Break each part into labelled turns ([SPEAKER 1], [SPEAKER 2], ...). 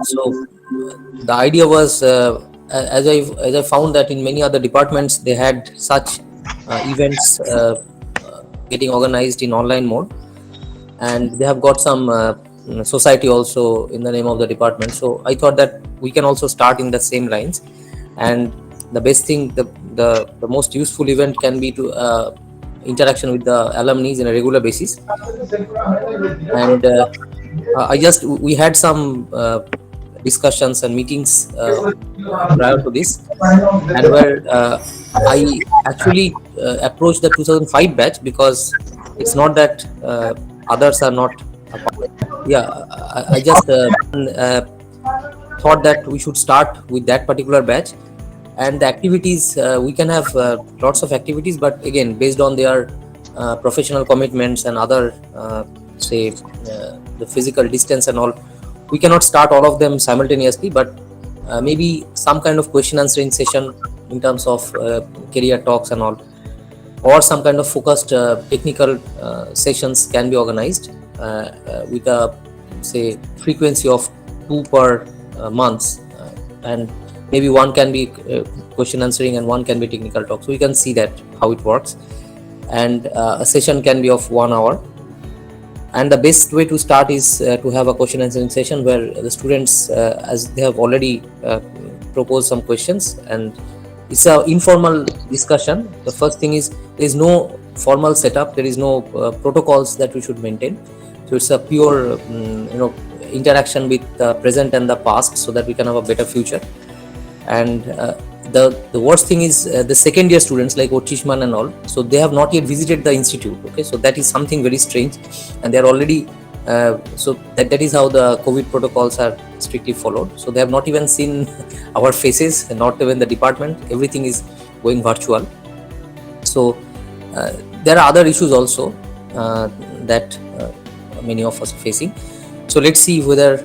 [SPEAKER 1] So the idea was, as I found that in many other departments they had such events getting organized in online mode, and they have got some society also in the name of the department. So I thought that we can also start in the same lines, and the best thing, the most useful event can be to interaction with the alumni in a regular basis. And I just we had some discussions and meetings prior to this, and where I actually approached the 2005 batch, because it's not that others are not a part. Yeah, I just thought that we should start with that particular batch, and the activities, we can have lots of activities, but again based on their professional commitments and other say the physical distance and all, we cannot start all of them simultaneously, but maybe some kind of question answering session in terms of career talks and all, or some kind of focused technical sessions can be organized with a say frequency of 2 per months, and maybe one can be question answering and one can be technical talk, so we can see that how it works. And a session can be of 1 hour, and the best way to start is to have a question answering session where the students, as they have already proposed some questions, and it's a informal discussion. The first thing is there is no formal setup, there is no protocols that we should maintain, so it's a pure interaction with the present and the past, so that we can have a better future. And the worst thing is the second year students like Otishman and all, so they have not yet visited the institute. Okay, so that is something very strange, and they are already so that is how the COVID protocols are strictly followed. So they have not even seen our faces, and not even the department. Everything is going virtual. So there are other issues also that many of us are facing. So let's see whether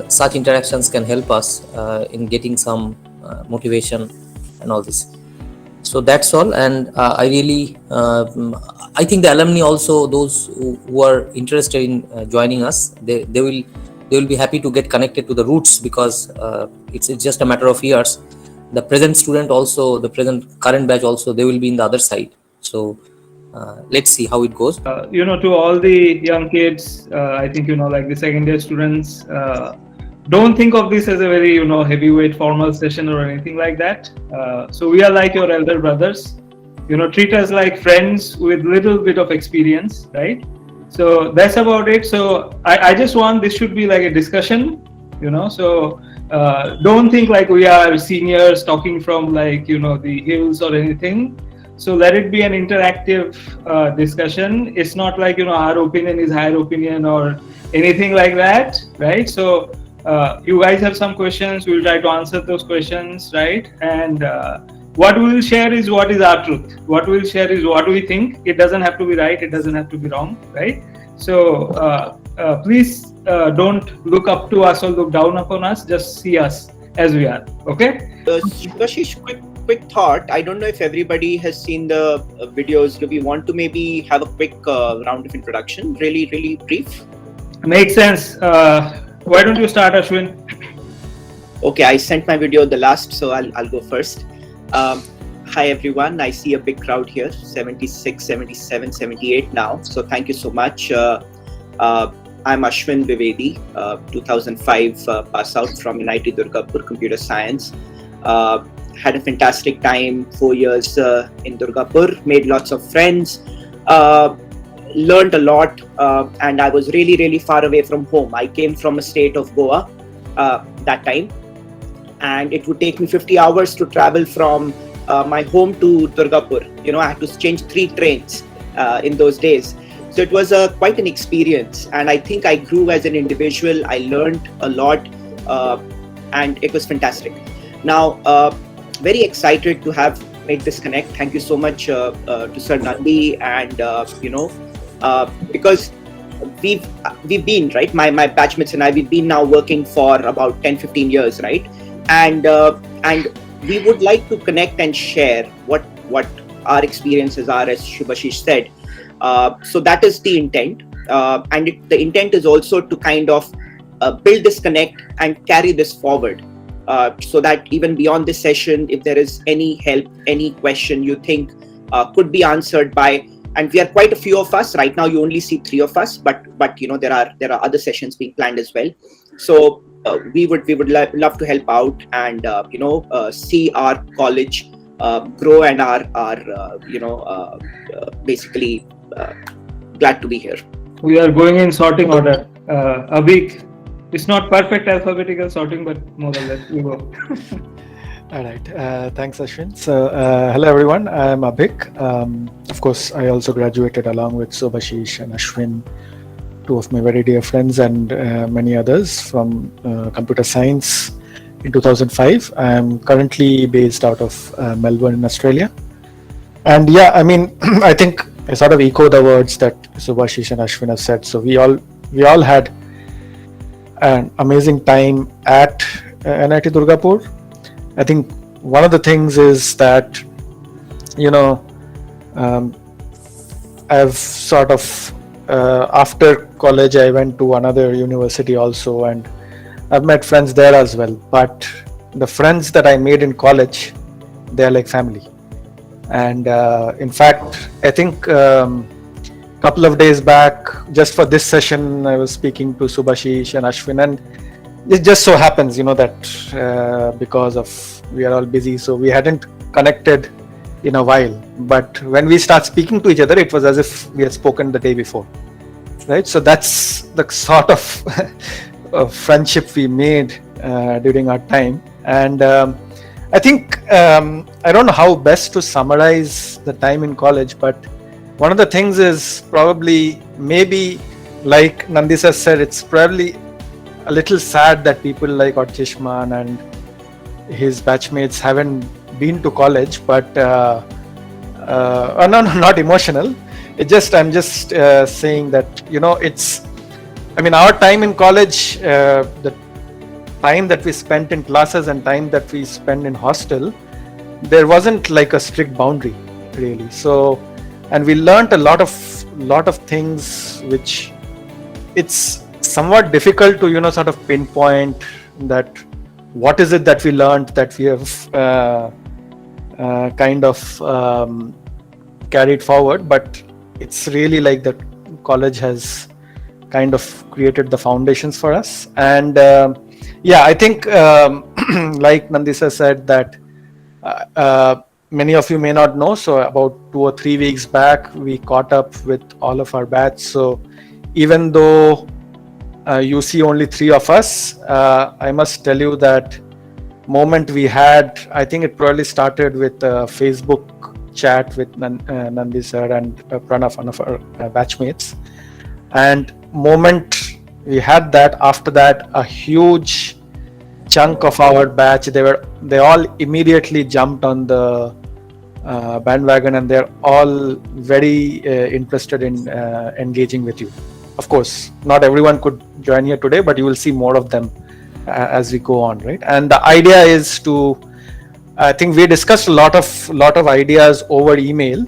[SPEAKER 1] such interactions can help us in getting some motivation and all this. So that's all. And I really I think the alumni also, those who are interested in joining us, they will be happy to get connected to the roots, because it's just a matter of years. The present student also, the current batch also, they will be in the other side. So let's see how it goes.
[SPEAKER 2] To all the young kids, I think like the second year students, don't think of this as a very heavyweight formal session or anything like that. So we are like your elder brothers. Treat us like friends with little bit of experience, right? So that's about it. So I just want this should be like a discussion, so don't think like we are seniors talking from like the hills or anything. So let it be an interactive discussion. It's not like our opinion is higher opinion or anything like that, right? So you guys have some questions, we'll try to answer those questions, right? And what we will share is what is our truth. What we will share is what we think. It doesn't have to be right, it doesn't have to be wrong, right? So please don't look up to us or look down upon us, just see us as we are, okay?
[SPEAKER 3] Shubhashish, quick thought. I don't know if everybody has seen the videos. Do we want to maybe have a quick round of introduction, really brief?
[SPEAKER 2] Makes sense. Why don't you start, Ashwin?
[SPEAKER 3] Okay, I sent my video the last, so I'll go first. Hi everyone, I see a big crowd here, 76, 77, 78 now. So thank you so much. I'm Ashwin Vivedi, 2005 pass out from NIT Durgapur, Computer Science. Had a fantastic time, 4 years in Durgapur, made lots of friends, learned a lot, and I was really far away from home. I came from a state of Goa that time, and it would take me 50 hours to travel from my home to Durgapur. I had to change 3 trains in those days. So it was quite an experience, and I think I grew as an individual. I learned a lot, and it was fantastic. Now, very excited to have made this connect. Thank you so much to Sir Nandi, and because we've been, right, my batchmates and I, we've been now working for about 10-15 years, right? And we would like to connect and share what our experiences are, as Shubhashish said. So that is the intent, and the intent is also to kind of build this connect and carry this forward, so that even beyond this session, if there is any help, any question you think could be answered by, and we are quite a few of us right now, you only see 3 of us, but there are other sessions being planned as well. So we would love to help out and see our college grow, and are basically glad to be here.
[SPEAKER 2] We are going in sorting order. Abhik, it's not perfect alphabetical sorting, but more or less we go.
[SPEAKER 4] All right. Thanks, Ashwin. So, hello, everyone. I'm Abhik. Of course, I also graduated along with Subhashish and Ashwin, 2 of my very dear friends, and many others from computer science in 2005. I'm currently based out of Melbourne in Australia. And yeah, I mean, I think I sort of echo the words that Subhashish and Ashwin have said. So we all had an amazing time at NIT Durgapur. I think one of the things is that, I've sort of, after college, I went to another university also, and I've met friends there as well. But the friends that I made in college, they're like family. And in fact, I think couple of days back, just for this session, I was speaking to Subhashish and Ashwin, and it just so happens, that because of we are all busy, so we hadn't connected in a while. But when we start speaking to each other, it was as if we had spoken the day before, right? So that's the sort of friendship we made during our time. And I think I don't know how best to summarize the time in college, but one of the things is probably, maybe like Nandisa said, it's probably a little sad that people like Otchishman and his batchmates haven't been to college, but no, not emotional. I'm just saying that, our time in college, the time that we spent in classes and time that we spent in hostel, there wasn't like a strict boundary really. So, and we learned a lot of things which it's somewhat difficult to sort of pinpoint that what is it that we learned that we have kind of carried forward. But it's really like that college has kind of created the foundations for us. And I think like Nandisa said that many of you may not know, so about 2 or 3 weeks back we caught up with all of our batch. So even though you see only 3 of us, I must tell you that moment we had, I think it probably started with a Facebook chat with Nandi sir and Pranav, one of our batchmates. And moment we had that, after that a huge chunk of our batch, they all immediately jumped on the bandwagon, and they're all very interested in engaging with you. Of course, not everyone could join here today, but you will see more of them as we go on, right? And the idea is to, I think we discussed a lot of ideas over email,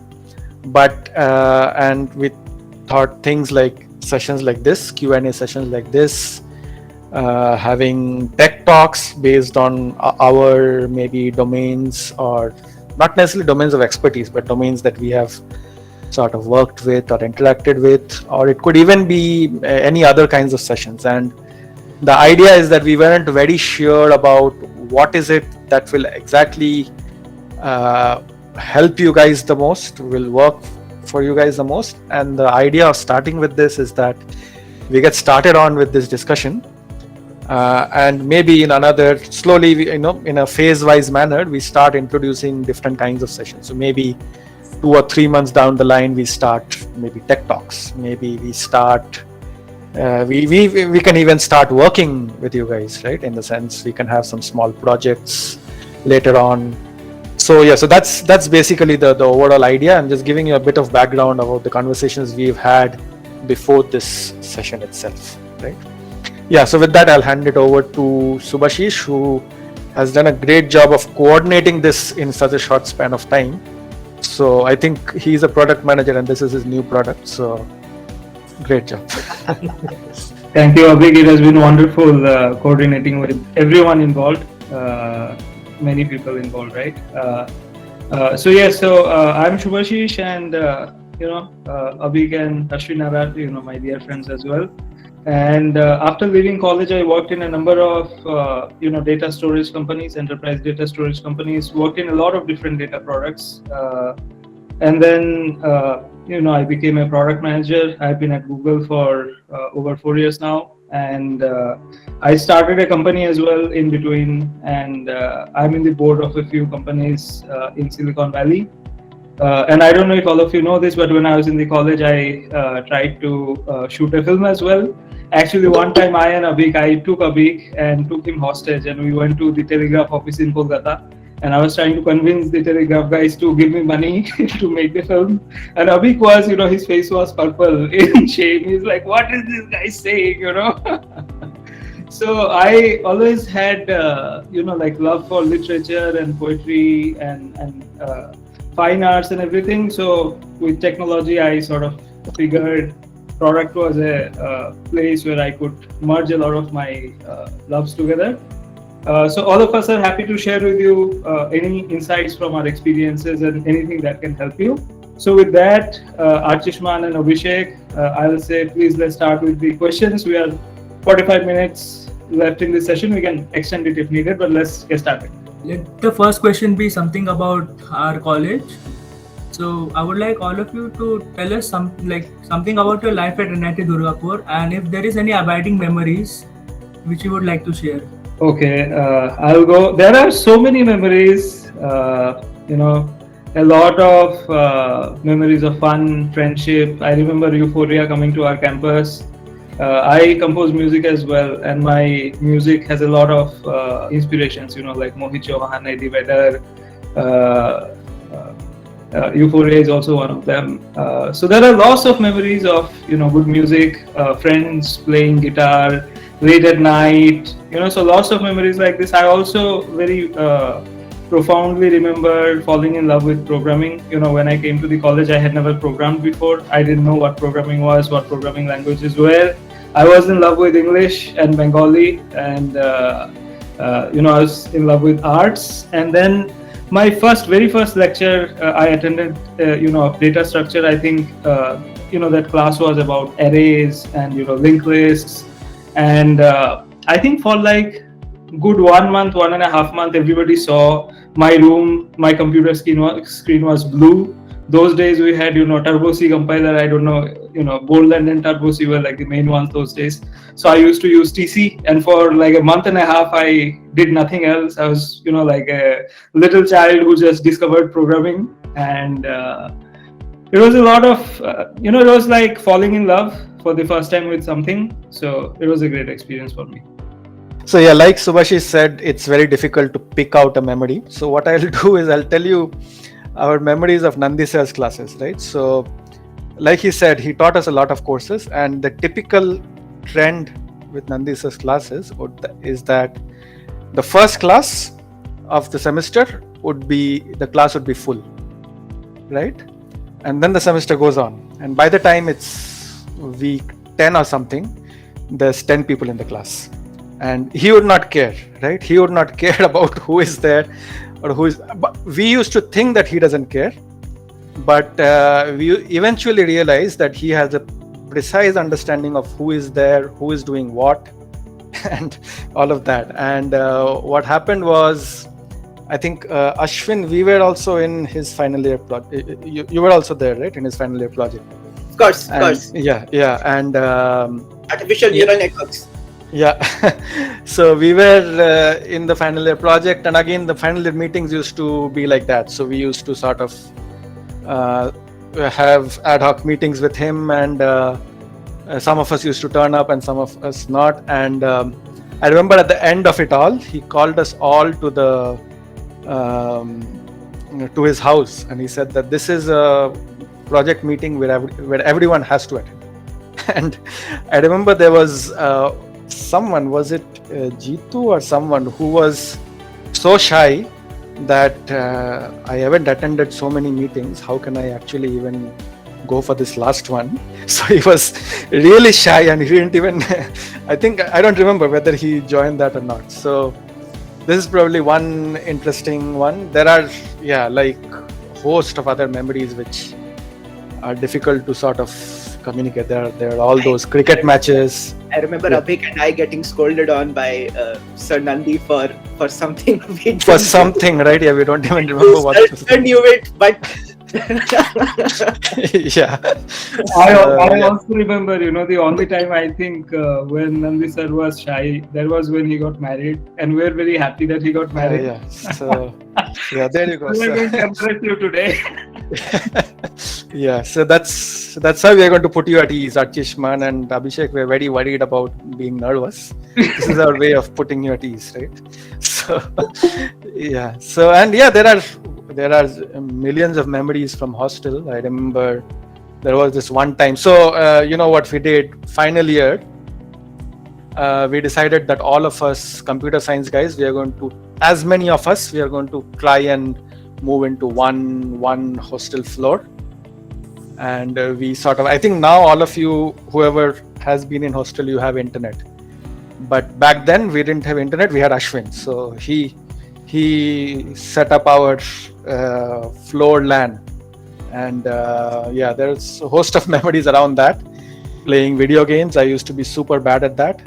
[SPEAKER 4] but and we thought things like sessions like this, Q&A sessions like this, having tech talks based on our maybe domains, or not necessarily domains of expertise, but domains that we have sort of worked with or interacted with, or it could even be any other kinds of sessions. And the idea is that we weren't very sure about what is it that will exactly help you guys the most, will work for you guys the most. And the idea of starting with this is that we get started on with this discussion, and maybe in another, slowly, in a phase-wise manner, we start introducing different kinds of sessions. So maybe 2 or 3 months down the line, we start maybe tech talks. Maybe we start, we can even start working with you guys, right? In the sense, we can have some small projects later on. So yeah, so that's basically the overall idea. I'm just giving you a bit of background about the conversations we've had before this session itself, right? Yeah, so with that, I'll hand it over to Subhashish, who has done a great job of coordinating this in such a short span of time. So I think he's a product manager and this is his new product. So great job.
[SPEAKER 2] Thank you, Abhig. It has been wonderful coordinating with everyone involved, many people involved, right? I'm Shubhashish, and Abhig and Ashwin are my dear friends as well. And after leaving college, I worked in a number of data storage companies, enterprise data storage companies. Worked in a lot of different data products, and then I became a product manager. I've been at Google for over 4 years now, and I started a company as well in between, and I'm in the board of a few companies in Silicon Valley. And I don't know if all of you know this, but when I was in the college, I tried to shoot a film as well. Actually, one time I took Abhig and took him hostage, and we went to the Telegraph office in Kolkata. And I was trying to convince the Telegraph guys to give me money to make the film. And Abhig was, his face was purple in shame. He's like, "What is this guy saying?" So I always had, love for literature and poetry and fine arts and everything. So with technology, I sort of figured product was a place where I could merge a lot of my loves together. So all of us are happy to share with you any insights from our experiences and anything that can help you. So with that, Archishman and Abhishek, I'll say please let's start with the questions. We are 45 minutes left in this session. We can extend it if needed, but let's get started.
[SPEAKER 5] Let the first question be something about our college. So I would like all of you to tell us something about your life at NIT Durgapur, and if there is any abiding memories which you would like to share.
[SPEAKER 2] Okay, I'll go. There are so many memories, a lot of memories of fun, friendship. I remember Euphoria coming to our campus. I compose music as well, and my music has a lot of inspirations, like Mohit Chauhan, Eddie Vedder. Euphoria is also one of them. So there are lots of memories of, good music, friends playing guitar, late at night, so lots of memories like this. I also very profoundly remember falling in love with programming. When I came to the college, I had never programmed before. I didn't know what programming was, what programming languages were. I was in love with English and Bengali, and I was in love with arts. And then my very first lecture I attended, of data structure. I think that class was about arrays and linked lists. And I think for like good 1 month, 1.5 months, everybody saw my room. My computer screen was blue. Those days we had Turbo C compiler. I don't know, Borland and Turbo C were like the main ones those days. So I used to use TC, and for like a month and a half I did nothing else. I was like a little child who just discovered programming, and it was a lot of it was like falling in love for the first time with something. So it was a great experience for me.
[SPEAKER 4] So yeah, like Subhashish said, it's very difficult to pick out a memory. So what I'll do is I'll tell you our memories of Nandi sir's classes, right? So like he said, he taught us a lot of courses, and the typical trend with Nandi sir's classes is that the first class of the semester the class would be full, right? And then the semester goes on, and by the time it's week 10 or something, there's 10 people in the class, and he would not care, right? He would not care about who is there or who is. But we used to think that he doesn't care, but we eventually realized that he has a precise understanding of who is there, who is doing what, and all of that. And what happened was, I think Ashwin, we were also in his final year project. You were also there, right, in his final year project?
[SPEAKER 3] Of course.
[SPEAKER 4] Yeah, and
[SPEAKER 3] artificial neural networks.
[SPEAKER 4] Yeah, so we were in the final year project, and again the final year meetings used to be like that. So we used to sort of have ad hoc meetings with him, and some of us used to turn up and some of us not. And I remember at the end of it all, he called us all to to his house, and he said that this is a project meeting where everyone has to attend. And I remember there was someone, was it Jeetu or someone, who was so shy that I haven't attended so many meetings. How can I actually even go for this last one. So he was really shy and he didn't even, I don't remember whether he joined that or not. So this is probably one interesting one. There are, like host of other memories which are difficult to sort of communicate. There are all those cricket matches.
[SPEAKER 3] I remember Abhik and I getting scolded on by Sir Nandi for something we did.
[SPEAKER 4] For something, right? Yeah, we don't even remember what it was.
[SPEAKER 3] Sir knew it, but
[SPEAKER 4] Yeah.
[SPEAKER 2] I also remember, the only time I think when Nandi sir was shy, that was when he got married, and we were very happy that he got married.
[SPEAKER 4] Yeah. So, there you go.
[SPEAKER 2] We are going to impress you today.
[SPEAKER 4] Yeah, so that's how we are going to put you at ease, Archishman and Abhishek. We're very worried about being nervous. This is our way of putting you at ease, right? So, yeah. So, and yeah, there are millions of memories from hostel. I remember there was this one time. So, you know what we did? Final year, we decided that all of us computer science guys, as many of us, we are going to try and move into one hostel floor. And we sort of, I think now all of you, whoever has been in hostel, you have internet. But back then we didn't have internet, we had Ashwin. So he set up our floor LAN. And there's a host of memories around that. Playing video games, I used to be super bad at that.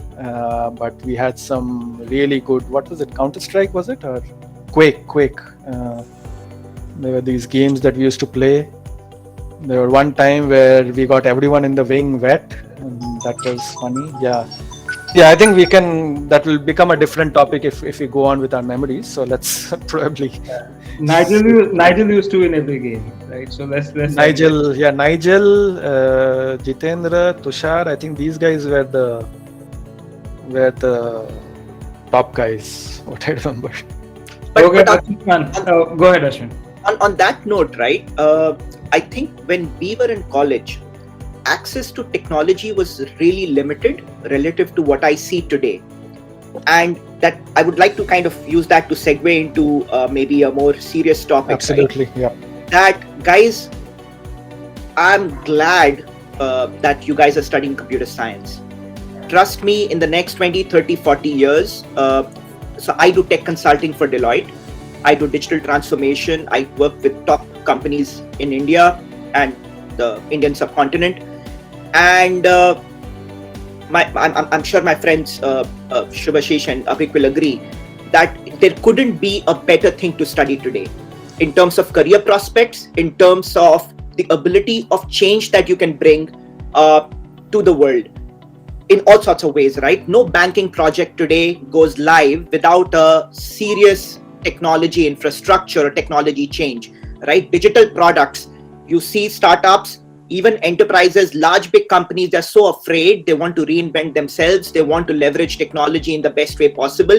[SPEAKER 4] But we had some really good, what was it, Counter-Strike was it? Or Quake. There were these games that we used to play. There were one time where we got everyone in the wing wet, and that was funny. Yeah, I think that will become a different topic if we go on with our memories. So let's probably.
[SPEAKER 2] Nigel used to win every game, right? So let's.
[SPEAKER 4] Nigel, Jitendra, Tushar. I think these guys were the top guys. What I remember.
[SPEAKER 2] Go ahead, Ashwin.
[SPEAKER 3] On that note, right? I think when we were in college, access to technology was really limited relative to what I see today. And that I would like to kind of use that to segue into maybe a more serious topic.
[SPEAKER 4] Absolutely,
[SPEAKER 3] right?
[SPEAKER 4] Yeah.
[SPEAKER 3] That, guys, I'm glad that you guys are studying computer science. Trust me, in the next 20, 30, 40 years, so I do tech consulting for Deloitte. I do digital transformation. I work with top companies in India and the Indian subcontinent. And I'm sure my friends Shubhashish and Abhik will agree that there couldn't be a better thing to study today in terms of career prospects, in terms of the ability of change that you can bring to the world in all sorts of ways, right? No banking project today goes live without a serious technology infrastructure or technology change, right? Digital products, you see startups, even enterprises, large big companies, they're so afraid, they want to reinvent themselves, they want to leverage technology in the best way possible,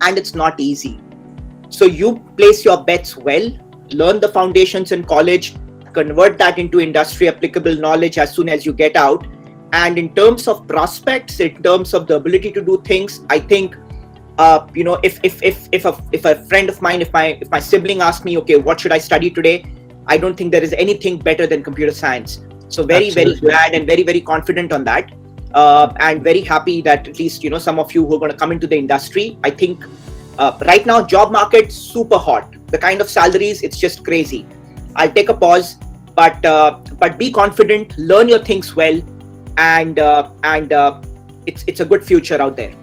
[SPEAKER 3] and it's not easy. So you place your bets well, learn the foundations in college, convert that into industry applicable knowledge as soon as you get out. And in terms of prospects, in terms of the ability to do things, I think if a friend of mine, if my sibling asks me, okay, what should I study today? I don't think there is anything better than computer science. So very glad and very, very confident on that. And very happy that at least, some of you who are going to come into the industry, I think right now, job market, super hot. The kind of salaries, it's just crazy. I'll take a pause, but be confident, learn your things well, and it's a good future out there.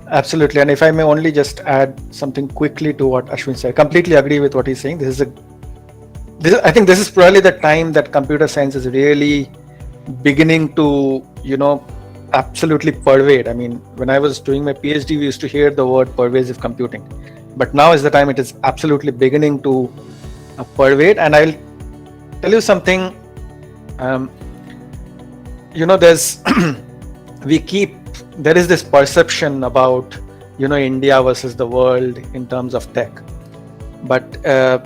[SPEAKER 4] Absolutely. And if I may only just add something quickly to what Ashwin said, I completely agree with what he's saying. I think this is probably the time that computer science is really beginning to, absolutely pervade. I mean, when I was doing my PhD, we used to hear the word pervasive computing, but now is the time it is absolutely beginning to pervade. And I'll tell you something, there is this perception about, India versus the world in terms of tech. But I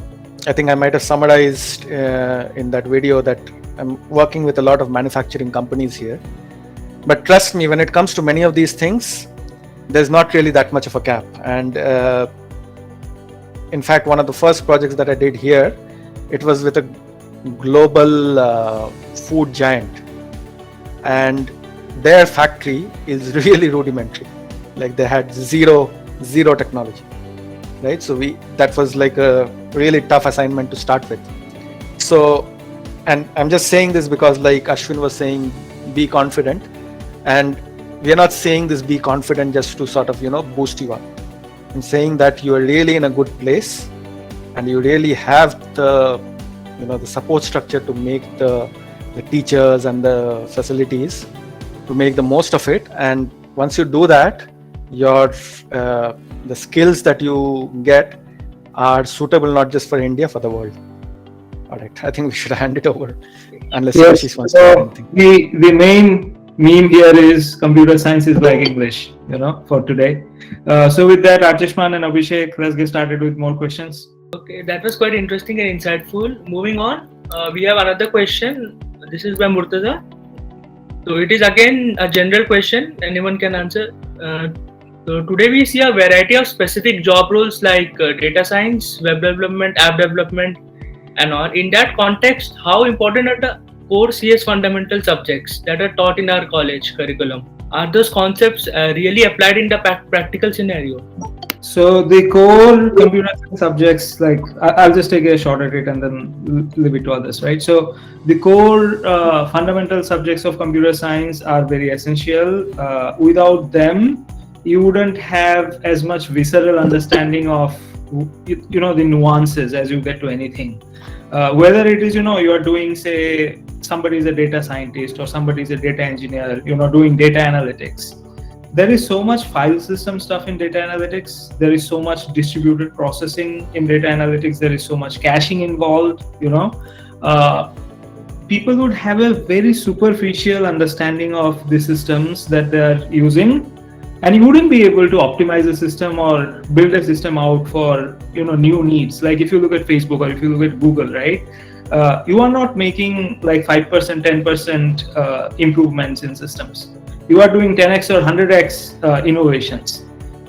[SPEAKER 4] think I might have summarized in that video that I'm working with a lot of manufacturing companies here. But trust me, when it comes to many of these things, there's not really that much of a gap. And in fact, one of the first projects that I did here, it was with a global food giant, and their factory is really rudimentary. Like they had zero technology, right? So that was like a really tough assignment to start with. So, and I'm just saying this because like Ashwin was saying, be confident, and we are not saying this be confident just to sort of boost you up. I'm saying that you are really in a good place, and you really have the the support structure to make the teachers and the facilities to make the most of it. And once you do that, your the skills that you get are suitable not just for India, for the world. All right, I think we should hand it over unless
[SPEAKER 2] Yes,
[SPEAKER 4] Ashish wants to say anything.
[SPEAKER 2] the main meme here is computer science is like English, for today. So with that, Archishman and Abhishek, let's get started with more questions.
[SPEAKER 5] Okay, that was quite interesting and insightful. Moving on, we have another question. This is by Murtaza. So it is again a general question. Anyone can answer. So today we see a variety of specific job roles like data science, web development, app development, and all. In that context, how important are the core CS fundamental subjects that are taught in our college curriculum? Are those concepts really applied in the practical scenario?
[SPEAKER 2] So the core computer science subjects, like I'll just take a shot at it and then leave it to others, right? So the core fundamental subjects of computer science are very essential. Without them, you wouldn't have as much visceral understanding of the nuances as you get to anything. Whether it is you are doing, say, somebody is a data scientist or somebody is a data engineer, doing data analytics. There is so much file system stuff in data analytics. There is so much distributed processing in data analytics. There is so much caching involved. People would have a very superficial understanding of the systems that they are using, and you wouldn't be able to optimize a system or build a system out for new needs. Like if you look at Facebook or if you look at Google, right? You are not making like 5%, 10% improvements in systems. You are doing 10x or 100x innovations.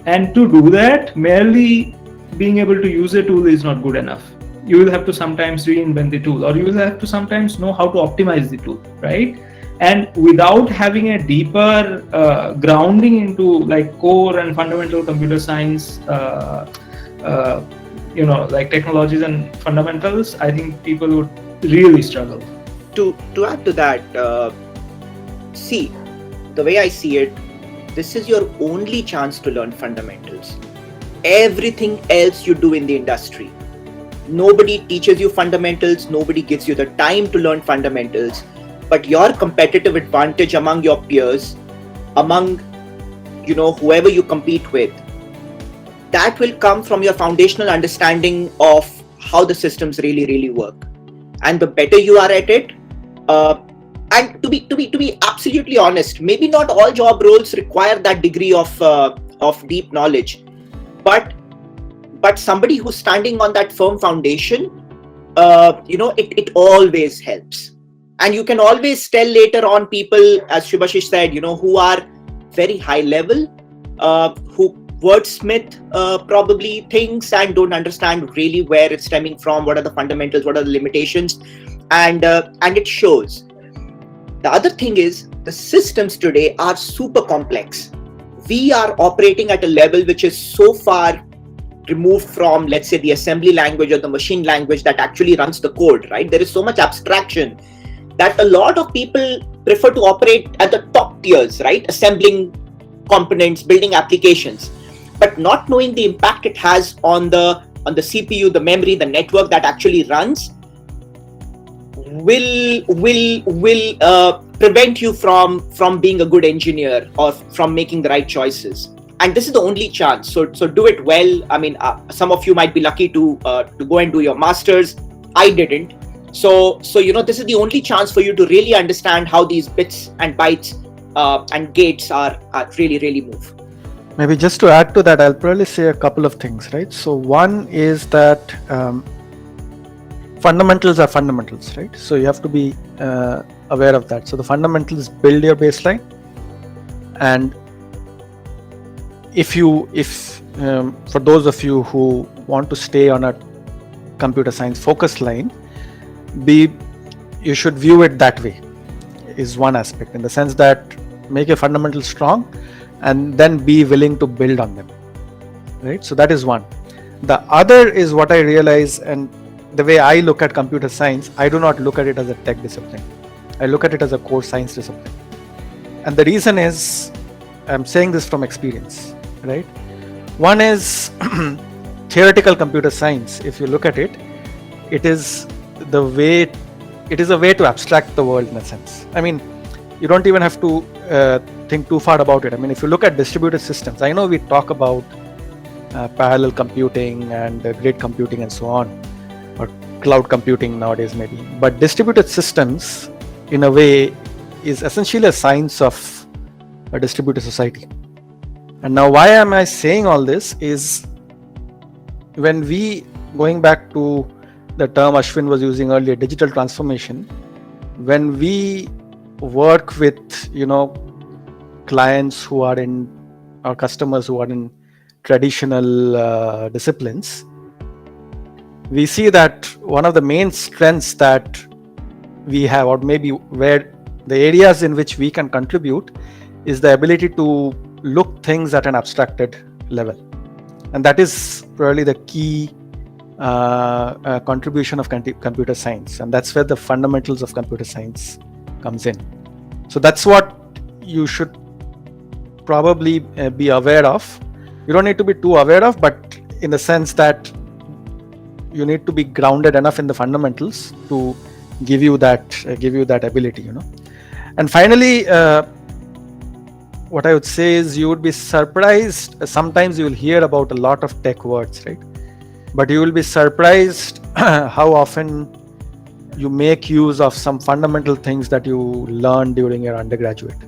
[SPEAKER 2] And to do that, merely being able to use a tool is not good enough. You will have to sometimes reinvent the tool, or you will have to sometimes know how to optimize the tool, right? And without having a deeper grounding into like core and fundamental computer science, like technologies and fundamentals, I think people would really struggle.
[SPEAKER 3] To add to that, see, the way I see it, this is your only chance to learn fundamentals. Everything else you do in the industry, nobody teaches you fundamentals, nobody gives you the time to learn fundamentals, but your competitive advantage among your peers, among whoever you compete with, that will come from your foundational understanding of how the systems really work. And the better you are at it, and to be absolutely honest, maybe not all job roles require that degree of deep knowledge, but somebody who's standing on that firm foundation, it always helps. And you can always tell later on people, as Shubhashish said, who are very high level, who wordsmith probably things and don't understand really where it's stemming from, what are the fundamentals, what are the limitations, and it shows. The other thing is, the systems today are super complex. We are operating at a level which is so far removed from, let's say, the assembly language or the machine language that actually runs the code, right? There is so much abstraction that a lot of people prefer to operate at the top tiers, right? Assembling components, building applications, but not knowing the impact it has on the CPU, the memory, the network that actually runs, will prevent you from being a good engineer or from making the right choices. And this is the only chance. So do it well. I mean, some of you might be lucky to go and do your masters. I didn't. So this is the only chance for you to really understand how these bits and bytes and gates are really move.
[SPEAKER 4] Maybe just to add to that, I'll probably say a couple of things, right? So one is that fundamentals are fundamentals, right? So you have to be aware of that. So the fundamentals build your baseline, and if for those of you who want to stay on a computer science focused line, be you should view it that way, is one aspect, in the sense that make your fundamentals strong and then be willing to build on them, right? So that is one. The other is what I realize, and the way I look at computer science, I do not look at it as a tech discipline. I look at it as a core science discipline. And the reason is, I'm saying this from experience, right? One is theoretical computer science. If you look at it, it is a way to abstract the world in a sense. I mean, you don't even have to think too far about it. I mean, if you look at distributed systems, I know we talk about parallel computing and grid computing and so on, or cloud computing nowadays maybe, but distributed systems in a way is essentially a science of a distributed society. And now why am I saying all this is, when we, going back to the term Ashwin was using earlier, digital transformation, when we work with, clients who are in, our customers who are in traditional disciplines, we see that one of the main strengths that we have, or maybe where the areas in which we can contribute, is the ability to look things at an abstracted level. And that is probably the key contribution of computer science, and that's where the fundamentals of computer science comes in. So that's what you should probably be aware of. You don't need to be too aware of, but in the sense that you need to be grounded enough in the fundamentals to give you that ability, And finally, what I would say is, you would be surprised. Sometimes you will hear about a lot of tech words, right? But you will be surprised how often you make use of some fundamental things that you learned during your undergraduate.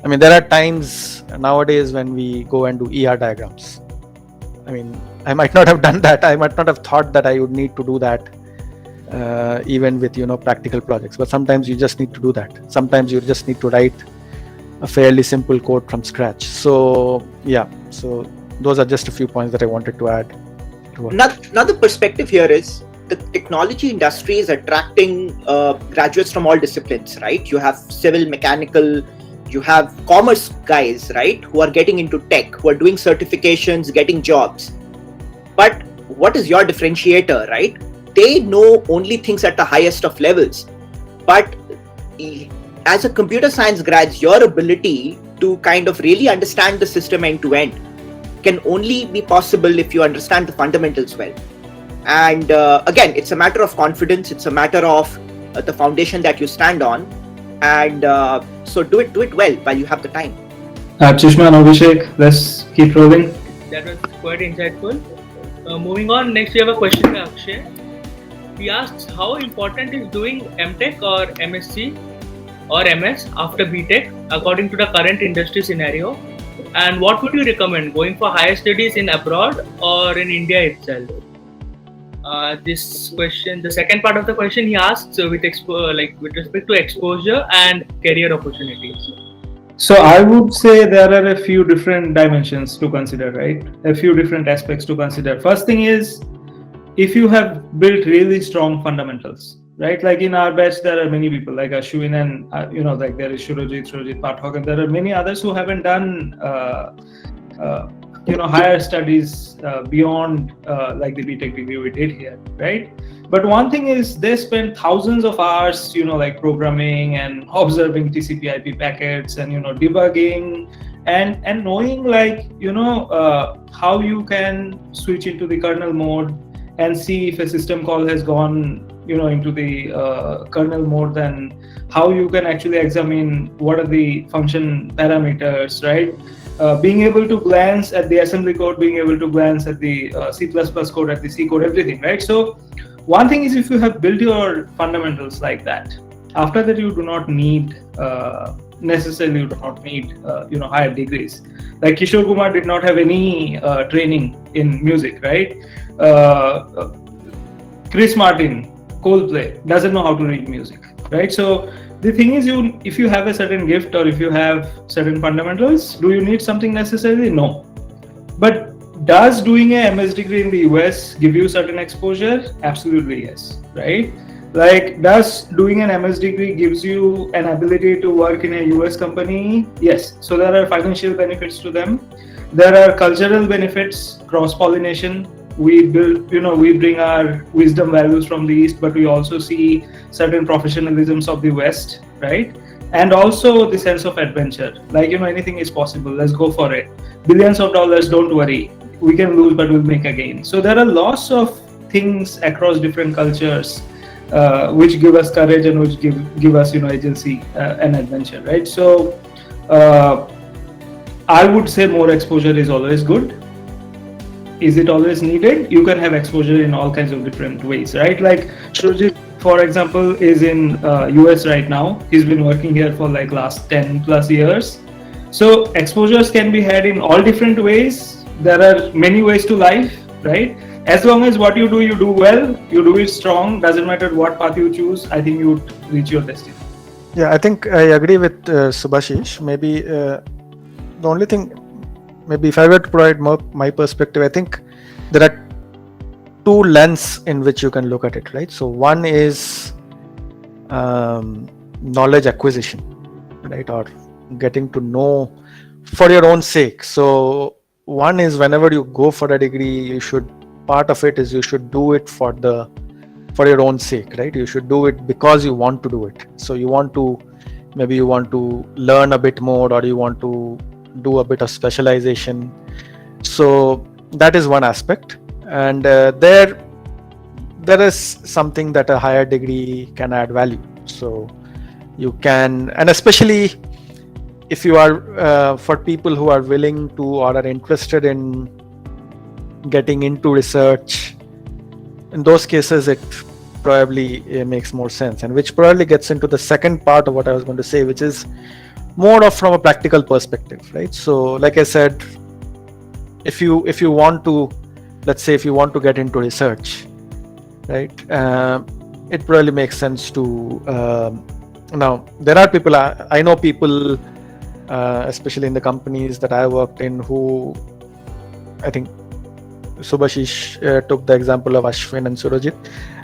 [SPEAKER 4] I mean, there are times nowadays when we go and do ER diagrams. I mean, I might not have done that. I might not have thought that I would need to do that even with, practical projects. But sometimes you just need to do that. Sometimes you just need to write a fairly simple code from scratch. So yeah, so those are just a few points that I wanted to add.
[SPEAKER 3] Another perspective here is, the technology industry is attracting graduates from all disciplines, right? You have civil, mechanical, you have commerce guys, right, who are getting into tech, who are doing certifications, getting jobs. But what is your differentiator, right? They know only things at the highest of levels. But as a computer science grad, your ability to kind of really understand the system end to end can only be possible if you understand the fundamentals well. And again, it's a matter of confidence. It's a matter of the foundation that you stand on. And so do it well while you have the time.
[SPEAKER 2] Chishma and Abhishek, let's keep rolling.
[SPEAKER 5] That was quite insightful. Moving on, next we have a question by Akshay. He asks, how important is doing MTech or MSc or MS after BTech according to the current industry scenario? And what would you recommend, going for higher studies in abroad or in India itself? This question, the second part of the question he asks with respect to exposure and career opportunities.
[SPEAKER 2] So I would say there are a few different dimensions to consider, right? A few different aspects to consider. First thing is, if you have built really strong fundamentals, right? Like in our batch, there are many people like Ashwin and, like there is Surajit Pathak, and there are many others who haven't done, higher studies beyond like the BTech degree we did here, right? But one thing is, they spend thousands of hours, like programming and observing TCP/IP packets and, debugging and knowing how you can switch into the kernel mode and see if a system call has gone, into the kernel mode, then how you can actually examine what are the function parameters, right? Being able to glance at the assembly code, being able to glance at the C++ code, at the C code, everything, right? So one thing is, if you have built your fundamentals like that, after that you do not need necessarily higher degrees. Like Kishore Kumar did not have any training in music, right? Chris Martin, Coldplay, doesn't know how to read music, right? So the thing is, if you have a certain gift or if you have certain fundamentals, do you need something necessarily? No. But does doing a MS degree in the US give you certain exposure? Absolutely yes, right? Like, does doing an MS degree gives you an ability to work in a US company? Yes. So there are financial benefits to them. There are cultural benefits, cross-pollination. We build, we bring our wisdom values from the East, but we also see certain professionalisms of the West, right? And also the sense of adventure. Like, anything is possible. Let's go for it. Billions of dollars, don't worry. We can lose, but we'll make again. So there are lots of things across different cultures which give us courage and which give us agency and adventure, right? So I would say more exposure is always good. Is it always needed? You can have exposure in all kinds of different ways, right? Like Surjit, for example, is in US right now. He's been working here for like last 10 plus years. So exposures can be had in all different ways. There are many ways to life, right? As long as what you do well, you do it strong, doesn't matter what path you choose, I think you would reach your destiny.
[SPEAKER 4] Yeah, I think I agree with Subhashish. Maybe the only thing, maybe if I were to provide my perspective, I think there are two lenses in which you can look at it, right? So one is knowledge acquisition, right? Or getting to know for your own sake. So one is whenever you go for a degree, part of it is you should do it for your own sake, right? You should do it because you want to do it. So you want to learn a bit more, or you want to do a bit of specialization. So that is one aspect. And there is something that a higher degree can add value. So you can, and especially if you are for people who are willing to or are interested in getting into research, in those cases it probably makes more sense, and which probably gets into the second part of what I was going to say, which is more from a practical perspective, right? So like I said, if you want to, let's say if you want to get into research, right, it probably makes sense to now there are people, I know people especially in the companies that I worked in, who I think Subhashish took the example of Ashwin and Surajit,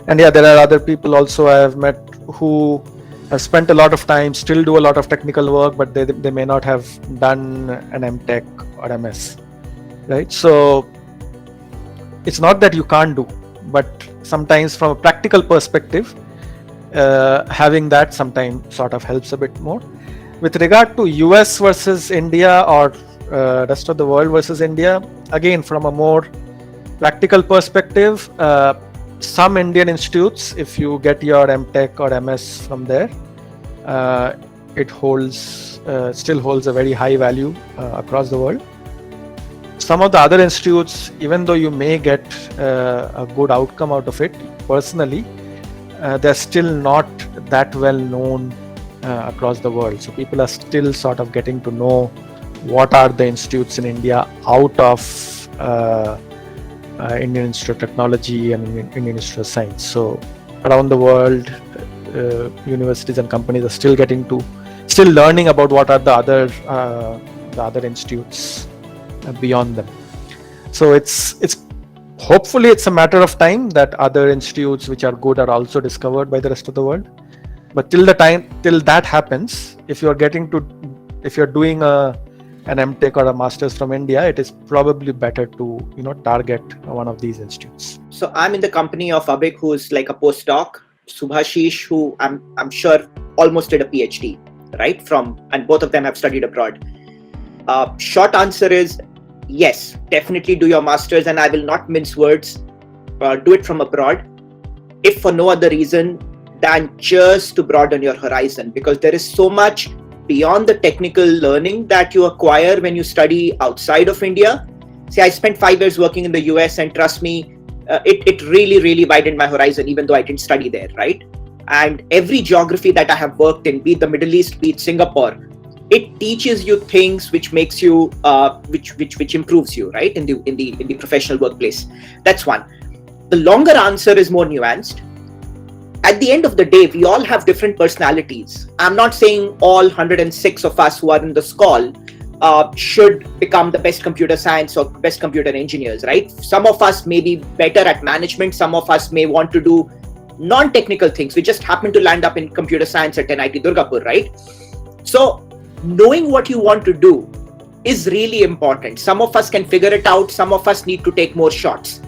[SPEAKER 4] and yeah, there are other people also I have met who have spent a lot of time, still do a lot of technical work, but they may not have done an MTech or MS, right? So it's not that you can't do, but sometimes from a practical perspective, having that sometimes sort of helps a bit more. With regard to US versus India, or rest of the world versus India, again from a more practical perspective, some Indian institutes, if you get your MTech or MS from there, it still holds a very high value across the world. Some of the other institutes, even though you may get a good outcome out of it personally, they're still not that well known across the world. So people are still sort of getting to know what are the institutes in India out of Indian Institute of Technology and Indian Institute of Science. So around the world, universities and companies are still learning about what are the other institutes beyond them. So it's hopefully it's a matter of time that other institutes which are good are also discovered by the rest of the world. But till that happens, if you're doing an MTech or a master's from India, it is probably better to target one of these institutes.
[SPEAKER 3] So I'm in the company of Abhik, who is like a postdoc, Subhashish, who I'm sure almost did a PhD, right? And both of them have studied abroad. Short answer is yes, definitely do your master's, and I will not mince words. Do it from abroad, if for no other reason than just to broaden your horizon, because there is so much beyond the technical learning that you acquire when you study outside of India. See, I spent 5 years working in the US, and trust me, it really, really widened my horizon, even though I didn't study there, right? And every geography that I have worked in, be it the Middle East, be it Singapore, it teaches you things which makes you, which improves you, right, in the professional workplace. That's one. The longer answer is more nuanced. At the end of the day, we all have different personalities. I'm not saying all 106 of us who are in this call should become the best computer science or best computer engineers, right? Some of us may be better at management. Some of us may want to do non-technical things. We just happen to land up in computer science at NIT Durgapur, right? So knowing what you want to do is really important. Some of us can figure it out. Some of us need to take more shots.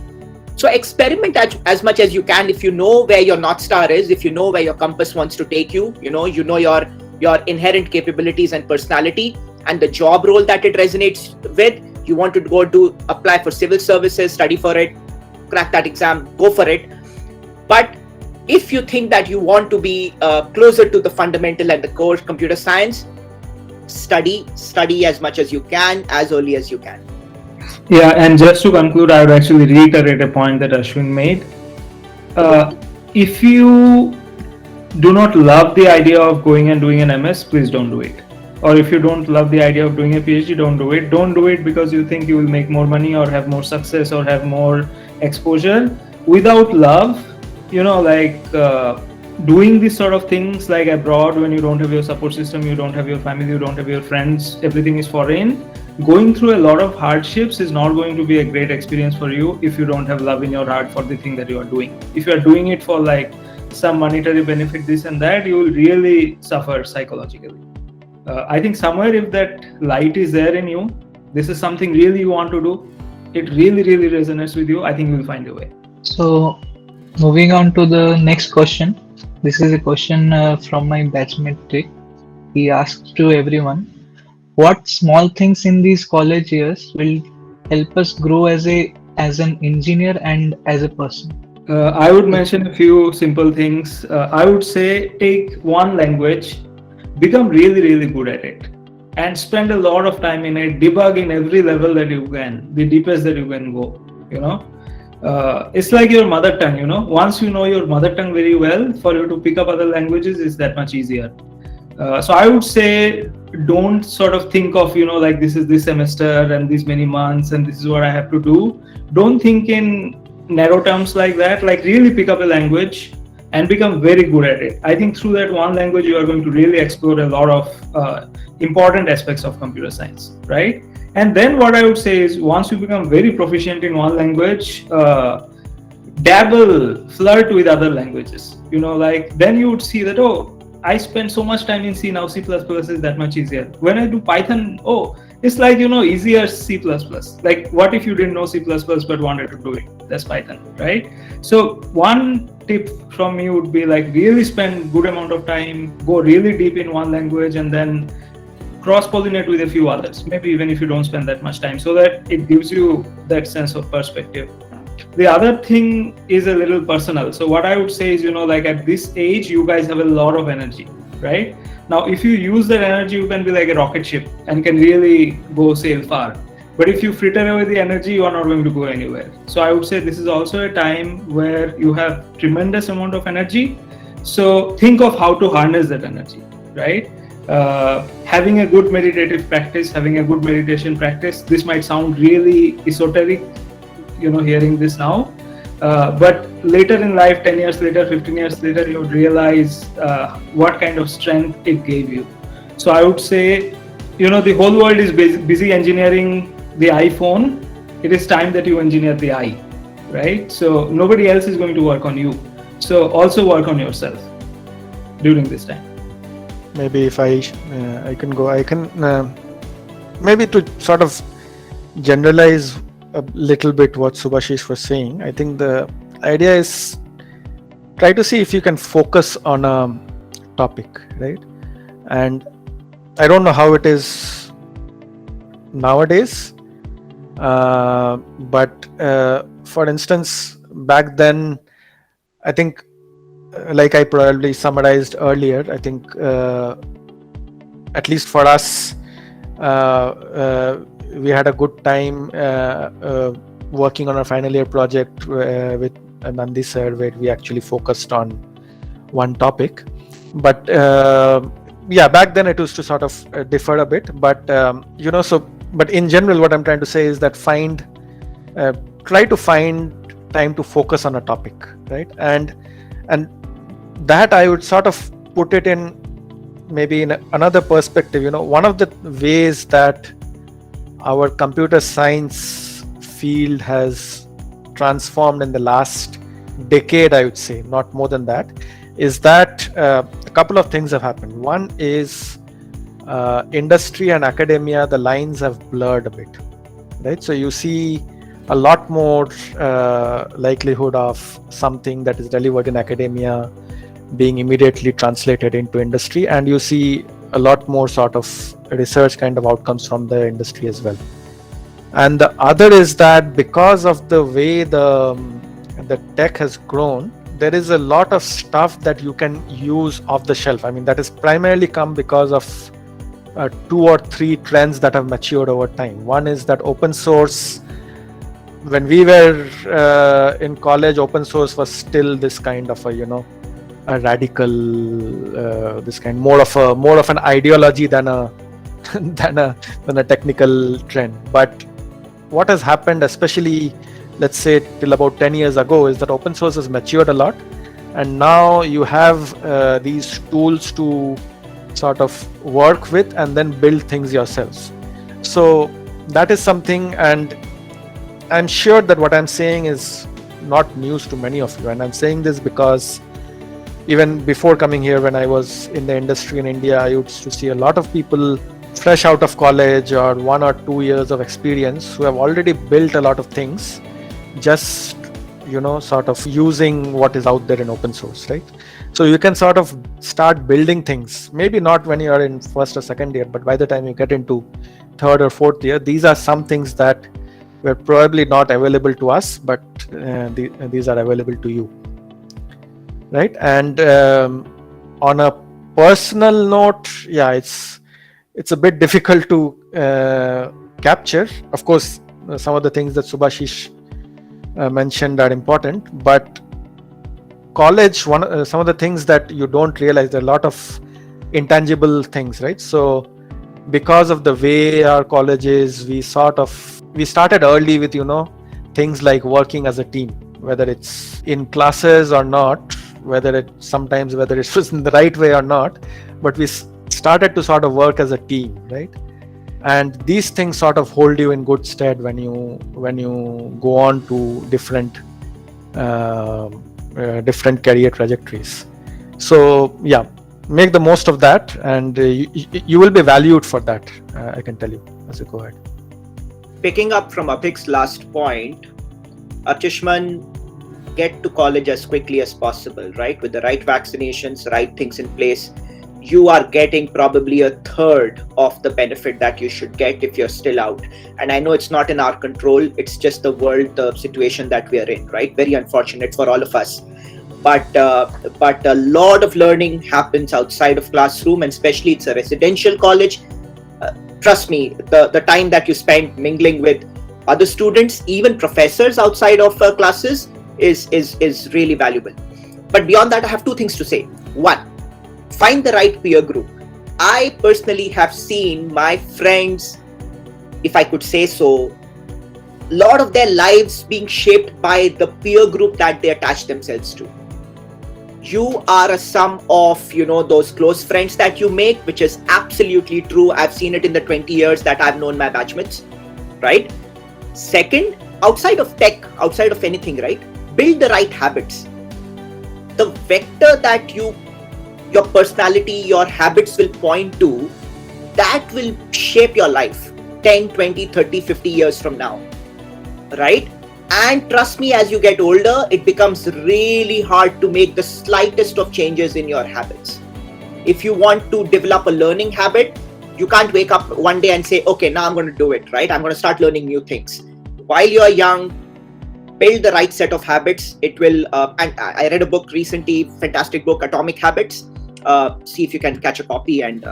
[SPEAKER 3] So experiment as much as you can. If you know where your North Star is, if you know where your compass wants to take you, you know your inherent capabilities and personality and the job role that it resonates with, you want to apply for civil services, study for it, crack that exam, go for it. But if you think that you want to be closer to the fundamental and the core computer science, study as much as you can, as early as you can.
[SPEAKER 2] Yeah, and just to conclude, I would actually reiterate a point that Ashwin made. If you do not love the idea of going and doing an MS, please don't do it. Or if you don't love the idea of doing a PhD, don't do it. Don't do it because you think you will make more money or have more success or have more exposure. Without love, doing these sort of things like abroad, when you don't have your support system, you don't have your family, you don't have your friends, everything is foreign. Going through a lot of hardships is not going to be a great experience for you if you don't have love in your heart for the thing that you are doing. If you are doing it for like some monetary benefit, this and that, you will really suffer psychologically. I think somewhere if that light is there in you, this is something really you want to do, it really resonates with you, I think you will find a way.
[SPEAKER 6] So moving on to the next question. This is a question from my batchmate Rick. He asked to everyone, what small things in these college years will help us grow as an engineer and as a person?
[SPEAKER 2] I would mention a few simple things. I would say take one language, become really good at it, and spend a lot of time in it, debug in every level that you can, the deepest that you can go, it's like your mother tongue, once you know your mother tongue very well, for you to pick up other languages is that much easier. So I would say don't sort of think of, like this is this semester and these many months and this is what I have to do. Don't think in narrow terms like that. Like really pick up a language and become very good at it. I think through that one language, you are going to really explore a lot of important aspects of computer science, right? And then what I would say is once you become very proficient in one language, dabble, flirt with other languages, then you would see that, oh, I spend so much time in C, now C++ is that much easier. When I do Python, it's like, easier C++. Like what if you didn't know C++ but wanted to do it? That's Python, right? So one tip from me would be like really spend good amount of time, go really deep in one language and then cross-pollinate with a few others, maybe even if you don't spend that much time, so that it gives you that sense of perspective. The other thing is a little personal. So what I would say is, like at this age, you guys have a lot of energy, right? Now, if you use that energy, you can be like a rocket ship and can really go sail far. But if you fritter away the energy, you are not going to go anywhere. So I would say this is also a time where you have tremendous amount of energy. So think of how to harness that energy, right? Having a good meditative practice, having a good meditation practice, this might sound really esoteric, hearing this now, but later in life, 10 years later, 15 years later, you would realize what kind of strength it gave you. So I would say, the whole world is busy engineering the iPhone. It is time that you engineer the eye, right? So nobody else is going to work on you. So also work on yourself during this time.
[SPEAKER 4] Maybe if I can go, maybe to sort of generalize a little bit what Subhashish was saying. I think the idea is try to see if you can focus on a topic, right? And I don't know how it is nowadays, but for instance, back then, I think, like I probably summarized earlier, I think at least for us, we had a good time working on our final year project with Nandi sir, where we actually focused on one topic. But back then it used to sort of differ a bit. But but in general, what I'm trying to say is that try to find time to focus on a topic, right? And that I would sort of put it in maybe in another perspective. One of the ways that our computer science field has transformed in the last decade, I would say, not more than that, is that a couple of things have happened. One is industry and academia, the lines have blurred a bit, right? So you see a lot more likelihood of something that is delivered in academia being immediately translated into industry, and you see a lot more sort of research kind of outcomes from the industry as well. And the other is that because of the way the tech has grown, there is a lot of stuff that you can use off the shelf. I mean, that has primarily come because of 2 or 3 trends that have matured over time. One is that open source. When we were in college, open source was still this kind of a radical, this kind more of an ideology than a than a technical trend. But what has happened, especially let's say till about 10 years ago, is that open source has matured a lot, and now you have these tools to sort of work with and then build things yourselves. So that is something, and I'm sure that what I'm saying is not news to many of you, and I'm saying this because even before coming here, when I was in the industry in India, I used to see a lot of people fresh out of college or 1 or 2 years of experience who have already built a lot of things, just sort of using what is out there in open source, right? So you can sort of start building things, maybe not when you are in first or second year, but by the time you get into third or fourth year, these are some things that were probably not available to us, but these are available to you, right? And on a personal note, yeah, it's a bit difficult to capture. Of course, some of the things that Subhashish mentioned are important, but college, some of the things that you don't realize, there are a lot of intangible things, right? So because of the way our college is, we started early with things like working as a team, whether it's in classes or not, whether it was in the right way or not, but we started to sort of work as a team, right? And these things sort of hold you in good stead when you go on to different career trajectories. So yeah, make the most of that, and you will be valued for that, I can tell you, as you go ahead.
[SPEAKER 3] Picking up from Abhik's last point, Archishman, get to college as quickly as possible, right? With the right vaccinations, right things in place, you are getting probably a third of the benefit that you should get if you're still out. And I know it's not in our control, it's just the world, the situation that we are in, right? Very unfortunate for all of us. But a lot of learning happens outside of classroom, and especially it's a residential college. Trust me, the time that you spend mingling with other students, even professors outside of classes, is really valuable. But beyond that, I have 2 things to say. One, find the right peer group. I personally have seen my friends, if I could say so, a lot of their lives being shaped by the peer group that they attach themselves to. You are a sum of, those close friends that you make, which is absolutely true. I've seen it in the 20 years that I've known my batchmates, right? Second, outside of tech, outside of anything, right? Build the right habits. The vector that your personality, your habits will point to, that will shape your life 10, 20, 30, 50 years from now, right? And trust me, as you get older, it becomes really hard to make the slightest of changes in your habits. If you want to develop a learning habit, you can't wake up one day and say, okay, now I'm going to do it, right? I'm going to start learning new things. While you're young, build the right set of habits. It will, and I read a book recently, fantastic book, Atomic Habits. See if you can catch a copy and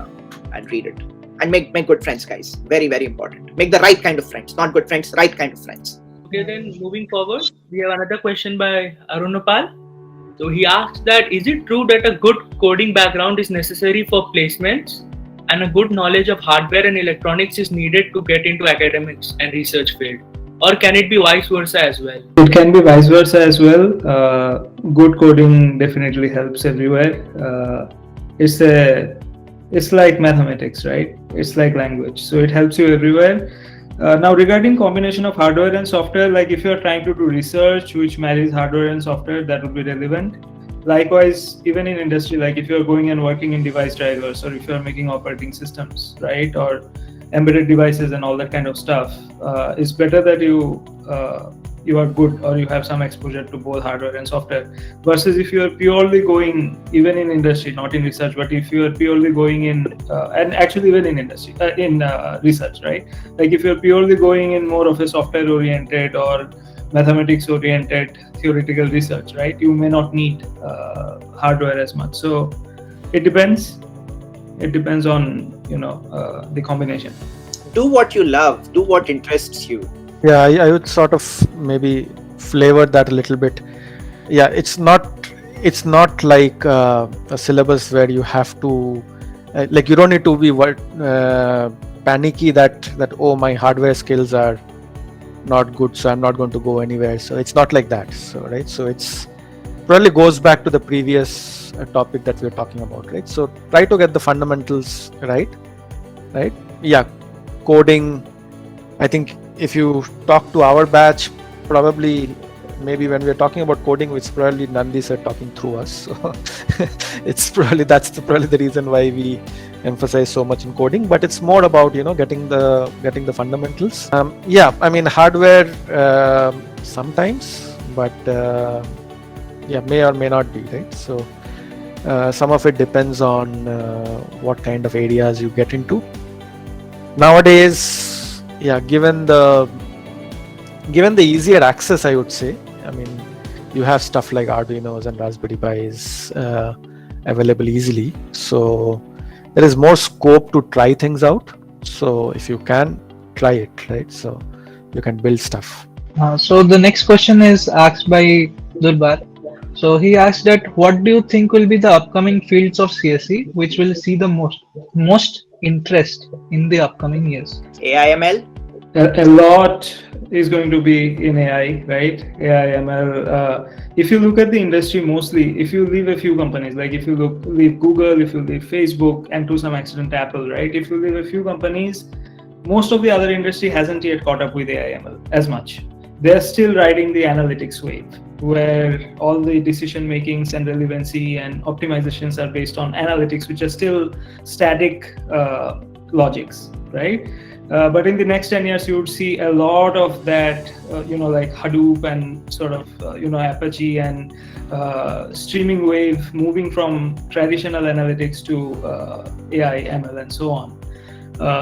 [SPEAKER 3] read it. And make good friends, guys. Very, very important. Make the right kind of friends, not good friends, right kind of friends.
[SPEAKER 5] Okay, then moving forward, we have another question by Arunapal. So he asks that, is it true that a good coding background is necessary for placements and a good knowledge of hardware and electronics is needed to get into academics and research field? Or can it be vice versa as well?
[SPEAKER 2] It can be vice versa as well. Good coding definitely helps everywhere. It's like mathematics, right? It's like language. So it helps you everywhere. Now, regarding combination of hardware and software, like if you're trying to do research which marries hardware and software, that would be relevant. Likewise, even in industry, like if you're going and working in device drivers, or if you're making operating systems, right, or embedded devices and all that kind of stuff, it's better that you are good, or you have some exposure to both hardware and software, versus if you are purely going, even in industry, not in research, but if you are purely going in and actually even in industry, in research, right, like if you're purely going in more of a software oriented or mathematics oriented theoretical research, right, you may not need hardware as much. So it depends on the combination.
[SPEAKER 3] Do what you love, do what interests you.
[SPEAKER 4] Yeah, I would sort of maybe flavor that a little bit. Yeah, it's not like a syllabus where you have to like, you don't need to be panicky that oh, my hardware skills are not good, so I'm not going to go anywhere. So it's not like that. So right, so it's probably goes back to the previous topic that we were talking about, right? So try to get the fundamentals right. Yeah, coding, I think if you talk to our batch, probably maybe when we're talking about coding, it's probably Nandi sir talking through us. So it's probably probably the reason why we emphasize so much in coding. But it's more about getting the fundamentals. Yeah, I mean hardware sometimes, but yeah, may or may not be, right? So some of it depends on what kind of areas you get into. Nowadays, yeah, given the easier access, I would say, I mean, you have stuff like Arduinos and Raspberry Pis available easily, so there is more scope to try things out. So if you can try it, right, so you can build stuff.
[SPEAKER 6] So the next question is asked by Durbar. So he asked that what do you think will be the upcoming fields of CSE which will see the most interest in the upcoming years?
[SPEAKER 3] AI/ML?
[SPEAKER 2] A lot is going to be in AI, right? AI, ML. If you look at the industry, mostly, if you leave a few companies, like if you leave Google, if you leave Facebook, and to some extent Apple, right? If you leave a few companies, most of the other industry hasn't yet caught up with AI, ML as much. They're still riding the analytics wave, where all the decision makings and relevancy and optimizations are based on analytics, which are still static logics, right? But in the next 10 years, you would see a lot of that, like Hadoop and sort of, Apache and streaming wave moving from traditional analytics to AI, ML, and so on.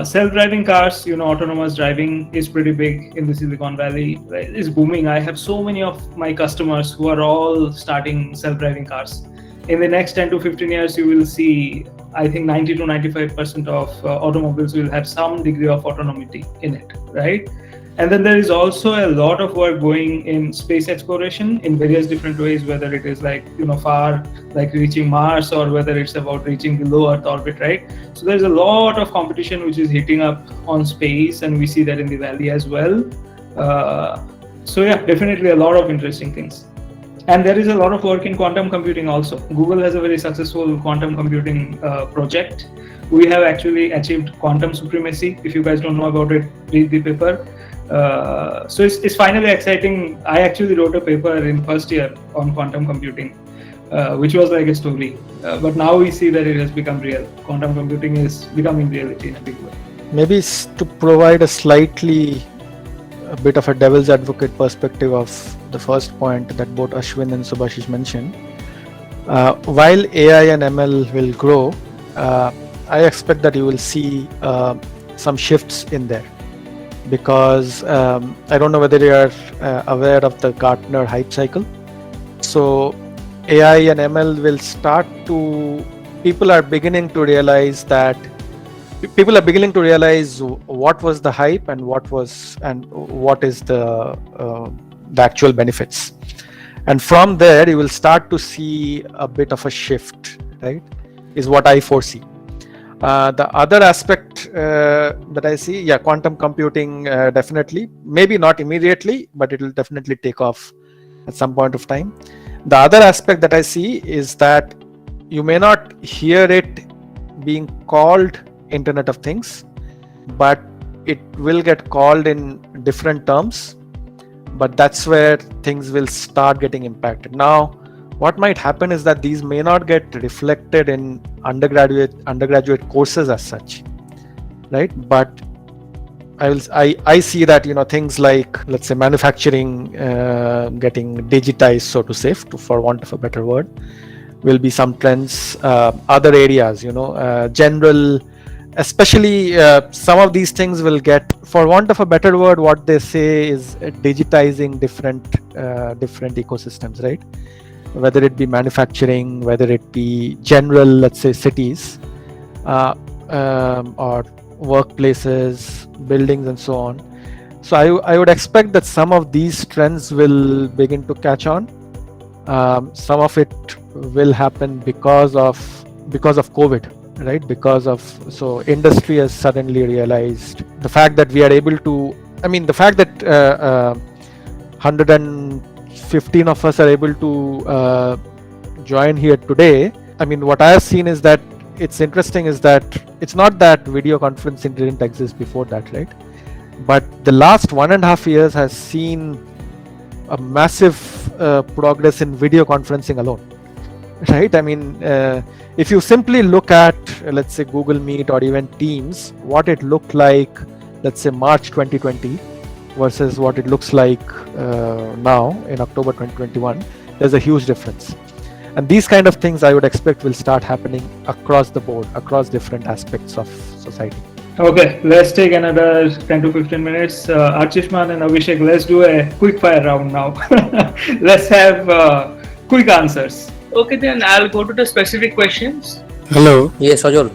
[SPEAKER 2] Self-driving cars, autonomous driving is pretty big in the Silicon Valley. It's booming. I have so many of my customers who are all starting self-driving cars. In the next 10 to 15 years, you will see, I think 90 to 95% of automobiles will have some degree of autonomy in it, right? And then there is also a lot of work going in space exploration in various different ways, whether it is like, far, like reaching Mars, or whether it's about reaching the low Earth orbit, right? So there's a lot of competition which is heating up on space, and we see that in the Valley as well. So yeah, definitely a lot of interesting things. And there is a lot of work in quantum computing also. Google has a very successful quantum computing project. We have actually achieved quantum supremacy. If you guys don't know about it, read the paper. So it's finally exciting. I actually wrote a paper in first year on quantum computing, which was like a story. But now we see that it has become real. Quantum computing is becoming reality in a big way.
[SPEAKER 4] Maybe to provide a bit of a devil's advocate perspective of the first point that both Ashwin and Subhashish mentioned, while AI and ML will grow, I expect that you will see some shifts in there, because I don't know whether you are aware of the Gartner hype cycle. So AI and ML will start to, people are beginning to realize what was the hype and what is the actual benefits, and from there you will start to see a bit of a shift, right, is what I foresee. The other aspect that I see, yeah, quantum computing, definitely, maybe not immediately, but it will definitely take off at some point of time. The other aspect that I see is that you may not hear it being called Internet of Things, but it will get called in different terms, but that's where things will start getting impacted. Now, what might happen is that these may not get reflected in undergraduate courses as such, right? But I see that, you know, things like, let's say, manufacturing getting digitized, so to say, for want of a better word, will be some trends. Other areas, you know, general, especially some of these things will get, for want of a better word, what they say is digitizing different ecosystems, right? Whether it be manufacturing, whether it be general, let's say, cities, or workplaces, buildings, and so on. So I would expect that some of these trends will begin to catch on. Some of it will happen because of COVID, right? So industry has suddenly realized the fact that we are able to, the fact that 115 of us are able to join here today. What I have seen is that it's interesting is that it's not that video conferencing didn't exist before that, right? But the last 1.5 years has seen a massive progress in video conferencing alone, right? If you simply look at, let's say, Google Meet or even Teams, what it looked like, let's say, March 2020 versus what it looks like now in October 2021, there's a huge difference. And these kind of things I would expect will start happening across the board, across different aspects of society.
[SPEAKER 2] Okay, let's take another 10 to 15 minutes. Archishman and Abhishek, let's do a quick fire round now. Let's have quick answers.
[SPEAKER 5] Okay, then I'll go to the specific questions.
[SPEAKER 7] Hello.
[SPEAKER 1] Yes, Ajol.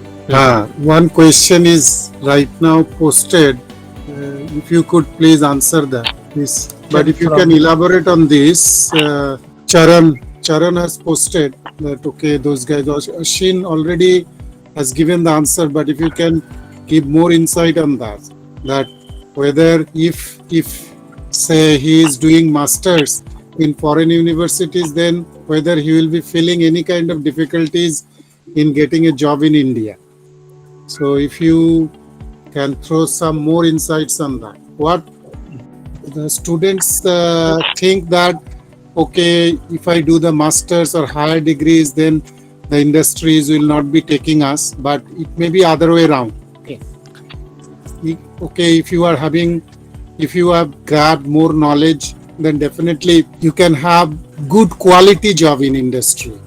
[SPEAKER 7] One question is right now posted. If you could please answer that, please. But if you can elaborate on this, Charan has posted that, okay, those guys, Ashin already has given the answer, but if you can give more insight on that whether if say he is doing masters in foreign universities, then whether he will be feeling any kind of difficulties in getting a job in India. So if you can throw some more insights on that. What the students think that, okay, if I do the masters or higher degrees, then the industries will not be taking us, but it may be other way around. Okay, if you have grabbed more knowledge, then definitely you can have good quality job in industry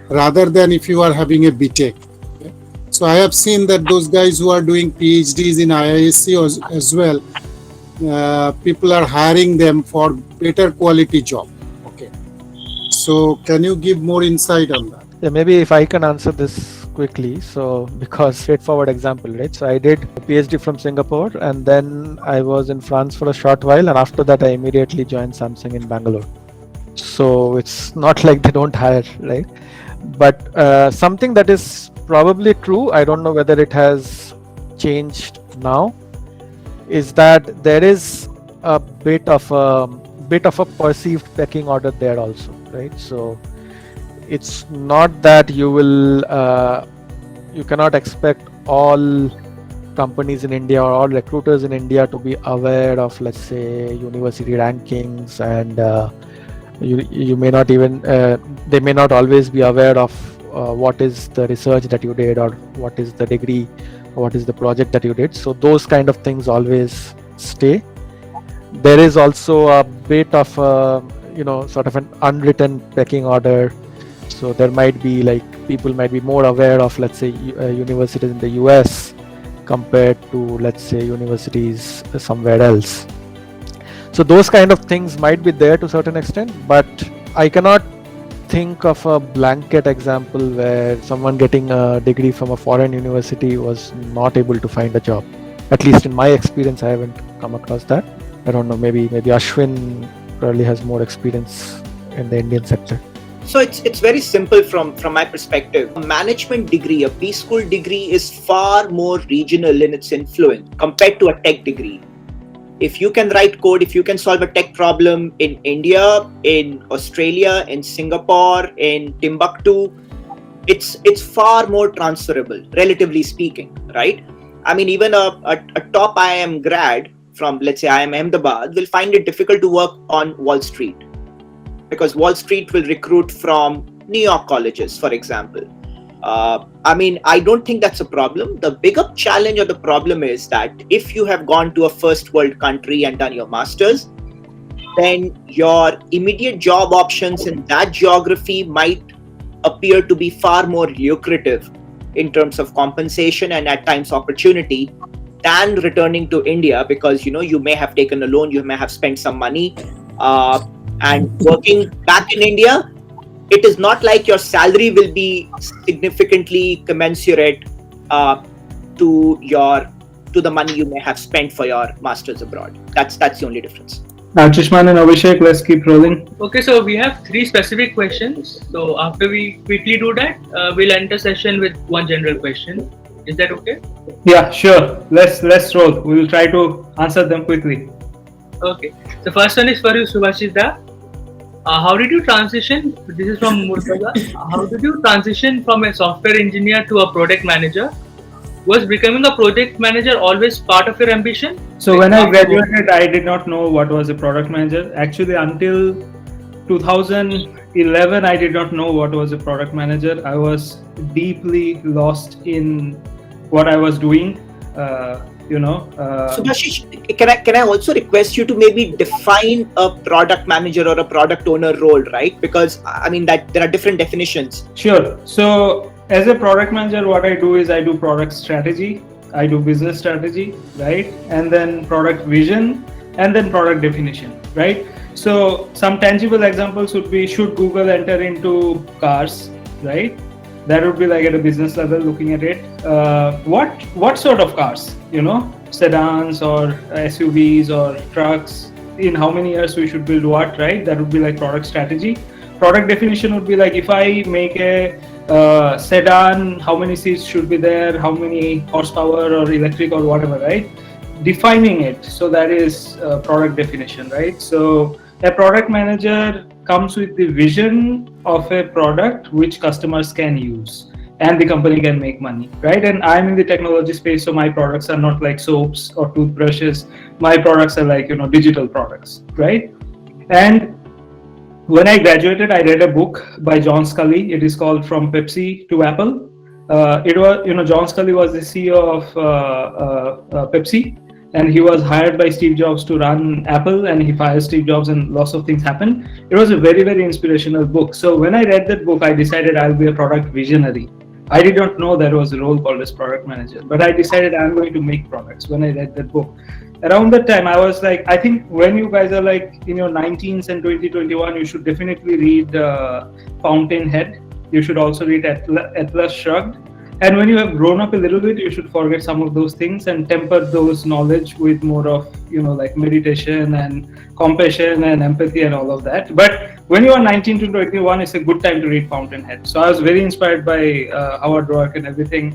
[SPEAKER 7] rather than if you are having a BTech. Okay? So I have seen that those guys who are doing PhDs in IISc as well, people are hiring them for better quality job. Okay. So can you give more insight on that?
[SPEAKER 4] Yeah, maybe if I can answer this quickly. So, because straightforward example, right? So I did a PhD from Singapore, and then I was in France for a short while, and after that I immediately joined Samsung in Bangalore. So it's not like they don't hire, right? But something that is probably true, I don't know whether it has changed now, is that there is a bit of a perceived pecking order there also, right? So it's not that you cannot expect all companies in India or all recruiters in India to be aware of, let's say, university rankings, and you may not even they may not always be aware of what is the research that you did, or what is the degree, or what is the project that you did. So those kind of things always stay. There is also a bit of sort of an unwritten pecking order. So there might be, like, people might be more aware of, let's say, universities in the US compared to, let's say, universities somewhere else. So those kind of things might be there to a certain extent, but I cannot think of a blanket example where someone getting a degree from a foreign university was not able to find a job. At least in my experience, I haven't come across that. I don't know, maybe Ashwin probably has more experience in the Indian sector.
[SPEAKER 3] So it's very simple from my perspective. A management degree, a B school degree, is far more regional in its influence compared to a tech degree. If you can write code, if you can solve a tech problem in India, in Australia, in Singapore, in Timbuktu, it's far more transferable, relatively speaking, right? I mean, even a top IIM grad from, let's say, IIM Ahmedabad will find it difficult to work on Wall Street, because Wall Street will recruit from New York colleges, for example. I mean, I don't think that's a problem. The bigger challenge or the problem is that if you have gone to a first world country and done your master's, then your immediate job options in that geography might appear to be far more lucrative in terms of compensation and at times opportunity than returning to India, because you may have taken a loan, you may have spent some money, and working back in India, it is not like your salary will be significantly commensurate to the money you may have spent for your masters abroad. That's the only difference.
[SPEAKER 2] Chishman and Abhishek, let's keep rolling.
[SPEAKER 5] Okay, so we have 3 specific questions. So after we quickly do that, we'll end the session with one general question. Is that okay?
[SPEAKER 2] Yeah, sure. Let's roll. We will try to answer them quickly.
[SPEAKER 5] Okay. The first one is for you, Subhashita. How did you transition? This is from Murtaza. How did you transition from a software engineer to a product manager? Was becoming a project manager always part of your ambition?
[SPEAKER 2] So when I graduated, I did not know what was a product manager. Actually, until 2011, I did not know what was a product manager. I was deeply lost in what I was doing.
[SPEAKER 3] Subhashish, can I also request you to maybe define a product manager or a product owner role, right? Because I mean that there are different definitions.
[SPEAKER 2] Sure. So as a product manager, what I do is I do product strategy, I do business strategy, right? And then product vision, and then product definition, right? So some tangible examples would be, should Google enter into cars, right? That would be like at a business level looking at it. What sort of cars? Sedans or SUVs or trucks. In how many years we should build what, right? That would be like product strategy. Product definition would be like, if I make a sedan, how many seats should be there? How many horsepower or electric or whatever, right? Defining it. So that is product definition, right? So a product manager comes with the vision of a product which customers can use and the company can make money, right? And I'm in the technology space, so my products are not like soaps or toothbrushes. My products are like, digital products, right? And when I graduated, I read a book by John Scully. It is called From Pepsi to Apple. It was, John Scully was the CEO of Pepsi. And he was hired by Steve Jobs to run Apple, and he fired Steve Jobs, and lots of things happened. It was a very, very inspirational book. So when I read that book, I decided I'll be a product visionary. I did not know there was a role called as product manager, but I decided I'm going to make products when I read that book. Around that time, I was like, I think when you guys are like in your 19s and 2021, you should definitely read Fountainhead. You should also read Atlas Shrugged. And when you have grown up a little bit, you should forget some of those things and temper those knowledge with more of, like meditation and compassion and empathy and all of that. But when you are 19 to 21, it's a good time to read Fountainhead. So I was very inspired by Howard Roark and everything.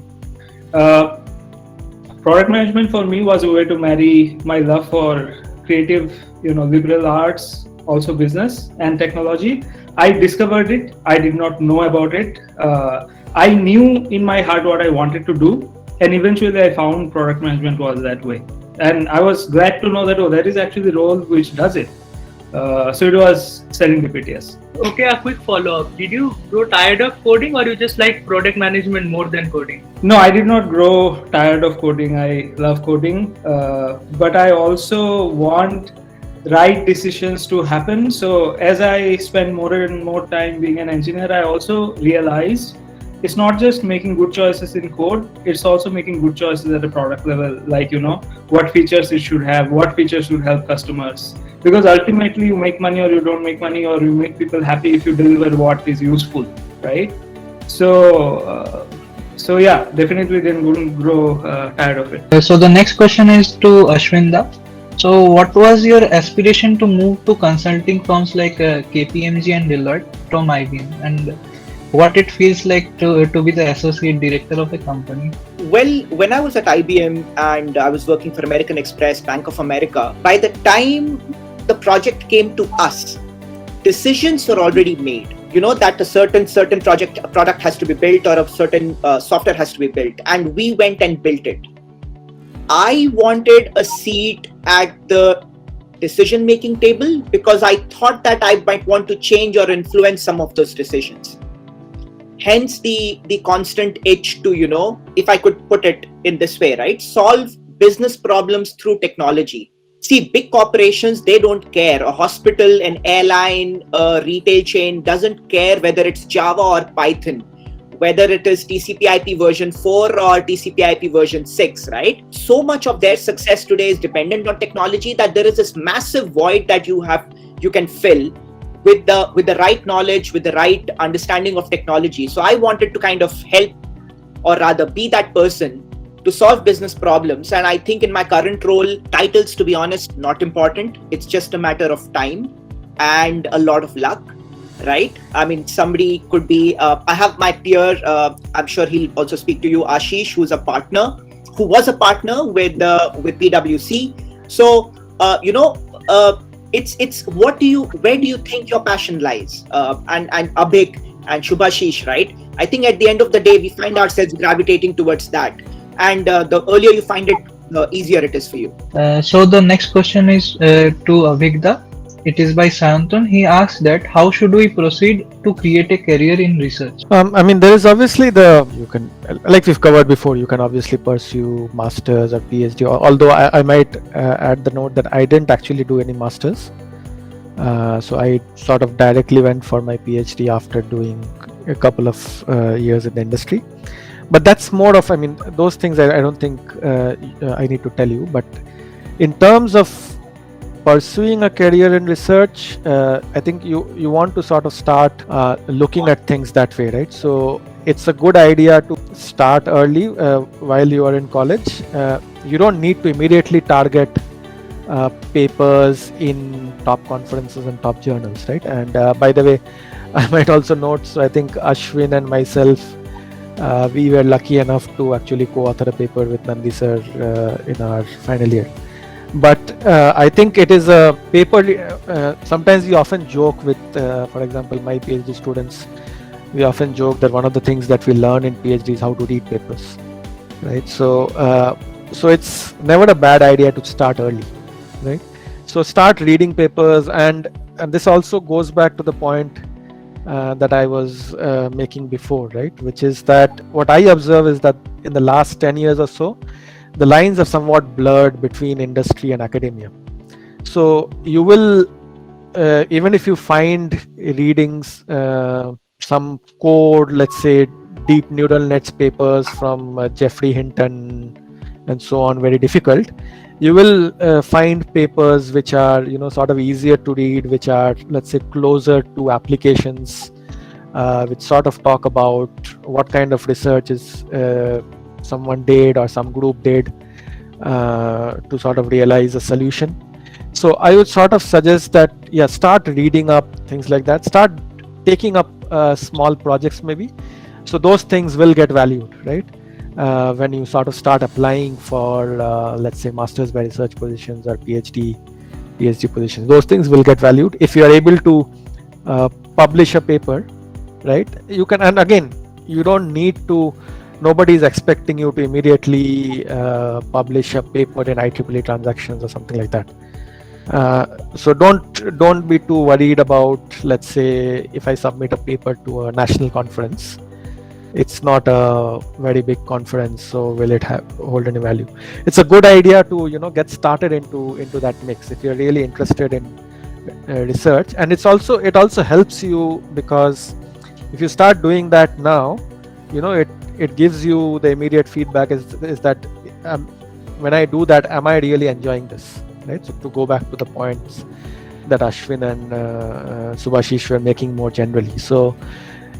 [SPEAKER 2] Product management for me was a way to marry my love for creative, liberal arts, also business and technology. I discovered it. I did not know about it. I knew in my heart what I wanted to do, and eventually I found product management was that way. And I was glad to know that, that is actually the role which does it. So it was serendipitous.
[SPEAKER 5] Okay, a quick follow-up. Did you grow tired of coding, or you just like product management more than coding?
[SPEAKER 2] No, I did not grow tired of coding. I love coding, but I also want right decisions to happen. So as I spend more and more time being an engineer, I also realized it's not just making good choices in code, it's also making good choices at a product level, like, what features it should have, what features should help customers. Because ultimately you make money or you don't make money, or you make people happy if you deliver what is useful, right? So yeah, definitely didn't grow tired of it.
[SPEAKER 6] So the next question is to Ashwinda. So what was your aspiration to move to consulting firms like KPMG and Deloitte from IBM, and what it feels like to be the associate director of a company?
[SPEAKER 3] Well, when I was at IBM and I was working for American Express, Bank of America, by the time the project came to us, decisions were already made. That a certain product has to be built, or a certain software has to be built, and we went and built it. I wanted a seat at the decision making table because I thought that I might want to change or influence some of those decisions. Hence the constant itch to, if I could put it in this way, right? Solve business problems through technology. See, big corporations, they don't care. A hospital, an airline, a retail chain doesn't care whether it's Java or Python, whether it is TCP/IP version 4 or TCP/IP version 6, right? So much of their success today is dependent on technology that there is this massive void that you can fill with the right knowledge, with the right understanding of technology. So I wanted to kind of help, or rather be that person to solve business problems. And I think in my current role, titles, to be honest, not important. It's just a matter of time and a lot of luck, right? I mean, somebody could be, I have my peer, I'm sure he'll also speak to you, Ashish, who was a partner with PwC. So, it's where do you think your passion lies? And Abhik and Shubhashish, right? I think at the end of the day, we find ourselves gravitating towards that. And the earlier you find it, the easier it is for you.
[SPEAKER 6] So the next question is to Avigda. It is by Sayantan. He asks that how should we proceed to create a career in research?
[SPEAKER 4] I mean, there is obviously you can, like we've covered before, you can obviously pursue masters or PhD. Although I might add the note that I didn't actually do any masters. So I sort of directly went for my PhD after doing a couple of years in the industry. But that's more of, I mean, those things I don't think I need to tell you. But in terms of pursuing a career in research, I think you want to sort of start looking at things that way, right? So it's a good idea to start early while you are in college. You don't need to immediately target papers in top conferences and top journals, right? And by the way, I might also note, so I think Ashwin and myself, we were lucky enough to actually co-author a paper with Nandi sir in our final year. But I think it is a paper, sometimes we often joke with, for example, my PhD students, we often joke that one of the things that we learn in PhD is how to read papers, right? So it's never a bad idea to start early, right? So start reading papers, and this also goes back to the point that I was making before, right? Which is that what I observe is that in the last 10 years or so, the lines are somewhat blurred between industry and academia. So you will, even if you find readings, some code, let's say deep neural nets papers from Geoffrey Hinton and so on, very difficult, you will find papers which are, sort of easier to read, which are, let's say, closer to applications, which sort of talk about what kind of research is someone did or some group did to sort of realize a solution. So I would sort of suggest that, start reading up things like that, start taking up small projects maybe. So those things will get valued, right? When you sort of start applying for, let's say, masters by research positions or PhD positions, those things will get valued. If you are able to publish a paper, right, you can, and again, you don't need to, nobody is expecting you to immediately publish a paper in IEEE transactions or something like that. So don't be too worried about, let's say, if I submit a paper to a national conference, it's not a very big conference, so will it hold any value? It's a good idea to get started into that mix if you're really interested in research. And it also helps you, because if you start doing that now, it gives you the immediate feedback is that when I do that, am I really enjoying this, right? So to go back to the points that Ashwin and Subhashish were making more generally. So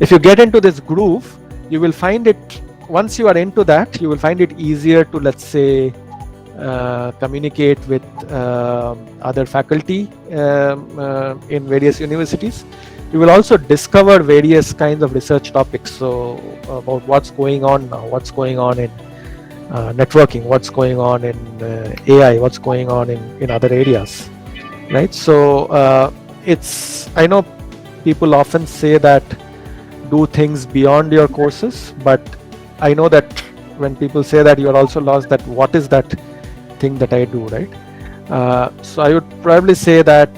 [SPEAKER 4] if you get into this groove, you will find it, once you are into that, you will find it easier to, let's say, communicate with other faculty in various universities. You will also discover various kinds of research topics. So about what's going on now, what's going on in networking, what's going on in AI, what's going on in other areas, right? So I know people often say that do things beyond your courses, but I know that when people say that, you are also lost that what is that thing that I do, right? So I would probably say that,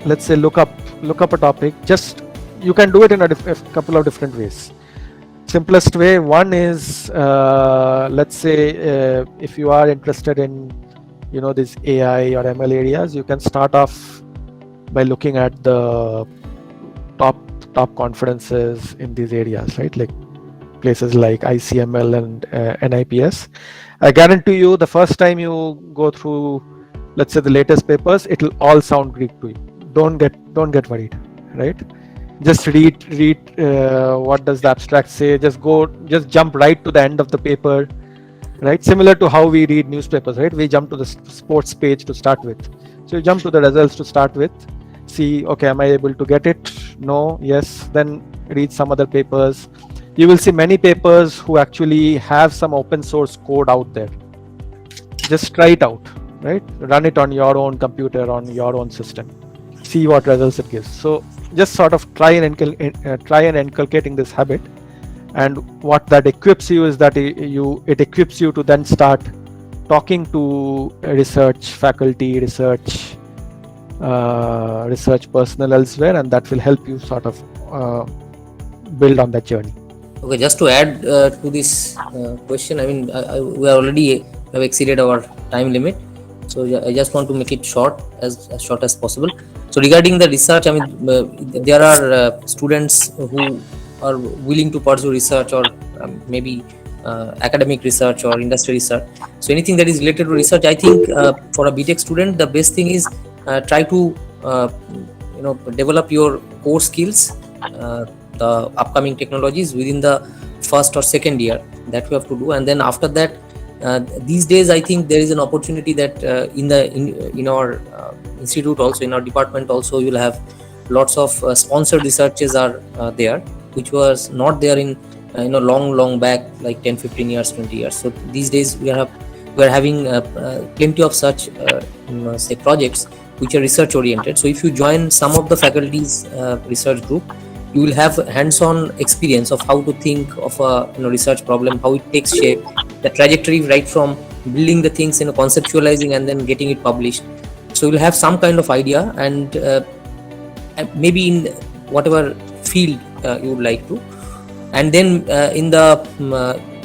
[SPEAKER 4] let's say look up a topic. Just you can do it in a couple of different ways. Simplest way, one is, let's say if you are interested in these AI or ML areas, you can start off by looking at the top conferences in these areas, right? Like places like ICML and NIPS. I guarantee you, the first time you go through, let's say, the latest papers, it'll all sound Greek to you. Don't get worried, right? Just read what does the abstract say. Just jump right to the end of the paper, right? Similar to how we read newspapers, right? We jump to the sports page to start with. So you jump to the results to start with. See, okay, am I able to get it? No, yes. Then read some other papers. You will see many papers who actually have some open source code out there. Just try it out, right? Run it on your own computer, on your own system. See what results it gives. So just sort of try and inculcating this habit. And what that equips you is that it equips you to then start talking to research faculty, research personnel elsewhere, and that will help you sort of build on that journey.
[SPEAKER 1] Okay, just to add to this question, I mean, we already have exceeded our time limit, so I just want to make it short as short as possible. So regarding the research, I mean, there are students who are willing to pursue research or maybe academic research or industry research. So anything that is related to research, I think for a BTech student, the best thing is try to develop your core skills, the upcoming technologies within the first or second year that we have to do. And then after that, these days I think there is an opportunity that in our institute also, in our department also, you will have lots of sponsored researches are there, which was not there in long back, like 10-15 years, 20 years. So these days we are having plenty of such say projects which are research oriented. So if you join some of the faculty's research group, you will have hands-on experience of how to think of a research problem, how it takes shape, the trajectory right from building the things, conceptualizing and then getting it published. So you'll have some kind of idea, and maybe in whatever field you would like to. And then in the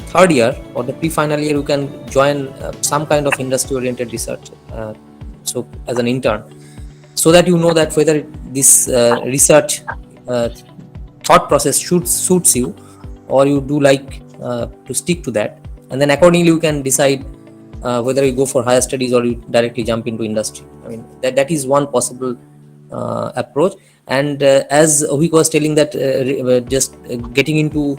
[SPEAKER 1] third year or the pre-final year, you can join some kind of industry-oriented research. So as an intern, so that you know that whether this research thought process suits you, or you do like to stick to that, and then accordingly you can decide whether you go for higher studies or you directly jump into industry. I mean, that is one possible approach. And as Ovik was telling, that just getting into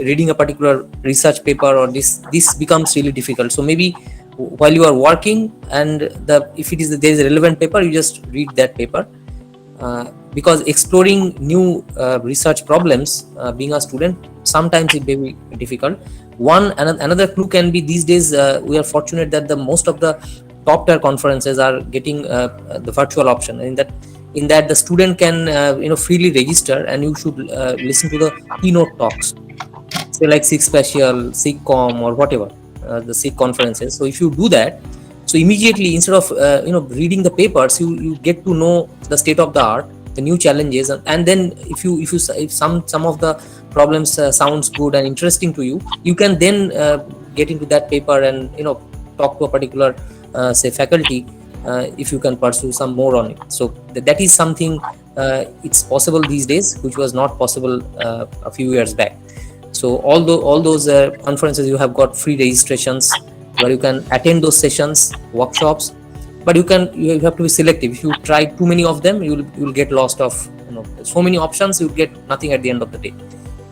[SPEAKER 1] reading a particular research paper or this becomes really difficult. So maybe while you are working, and if there is a relevant paper, you just read that paper, because exploring new research problems, being a student, sometimes it may be difficult. Another clue can be, these days we are fortunate that the most of the top tier conferences are getting the virtual option. In that the student can freely register, and you should listen to the keynote talks, say like SIG Special, SIGCOM, or whatever the SIG conferences. So if you do that, so immediately, instead of reading the papers, you get to know the state of the art, the new challenges, and then if some of the problems sounds good and interesting to you, you can then get into that paper and talk to a particular say faculty, if you can pursue some more on it. So that is something it's possible these days, which was not possible a few years back. So all those conferences, you have got free registrations where you can attend those sessions, workshops, but you have to be selective. If you try too many of them, you will get lost of so many options, you get nothing at the end of the day.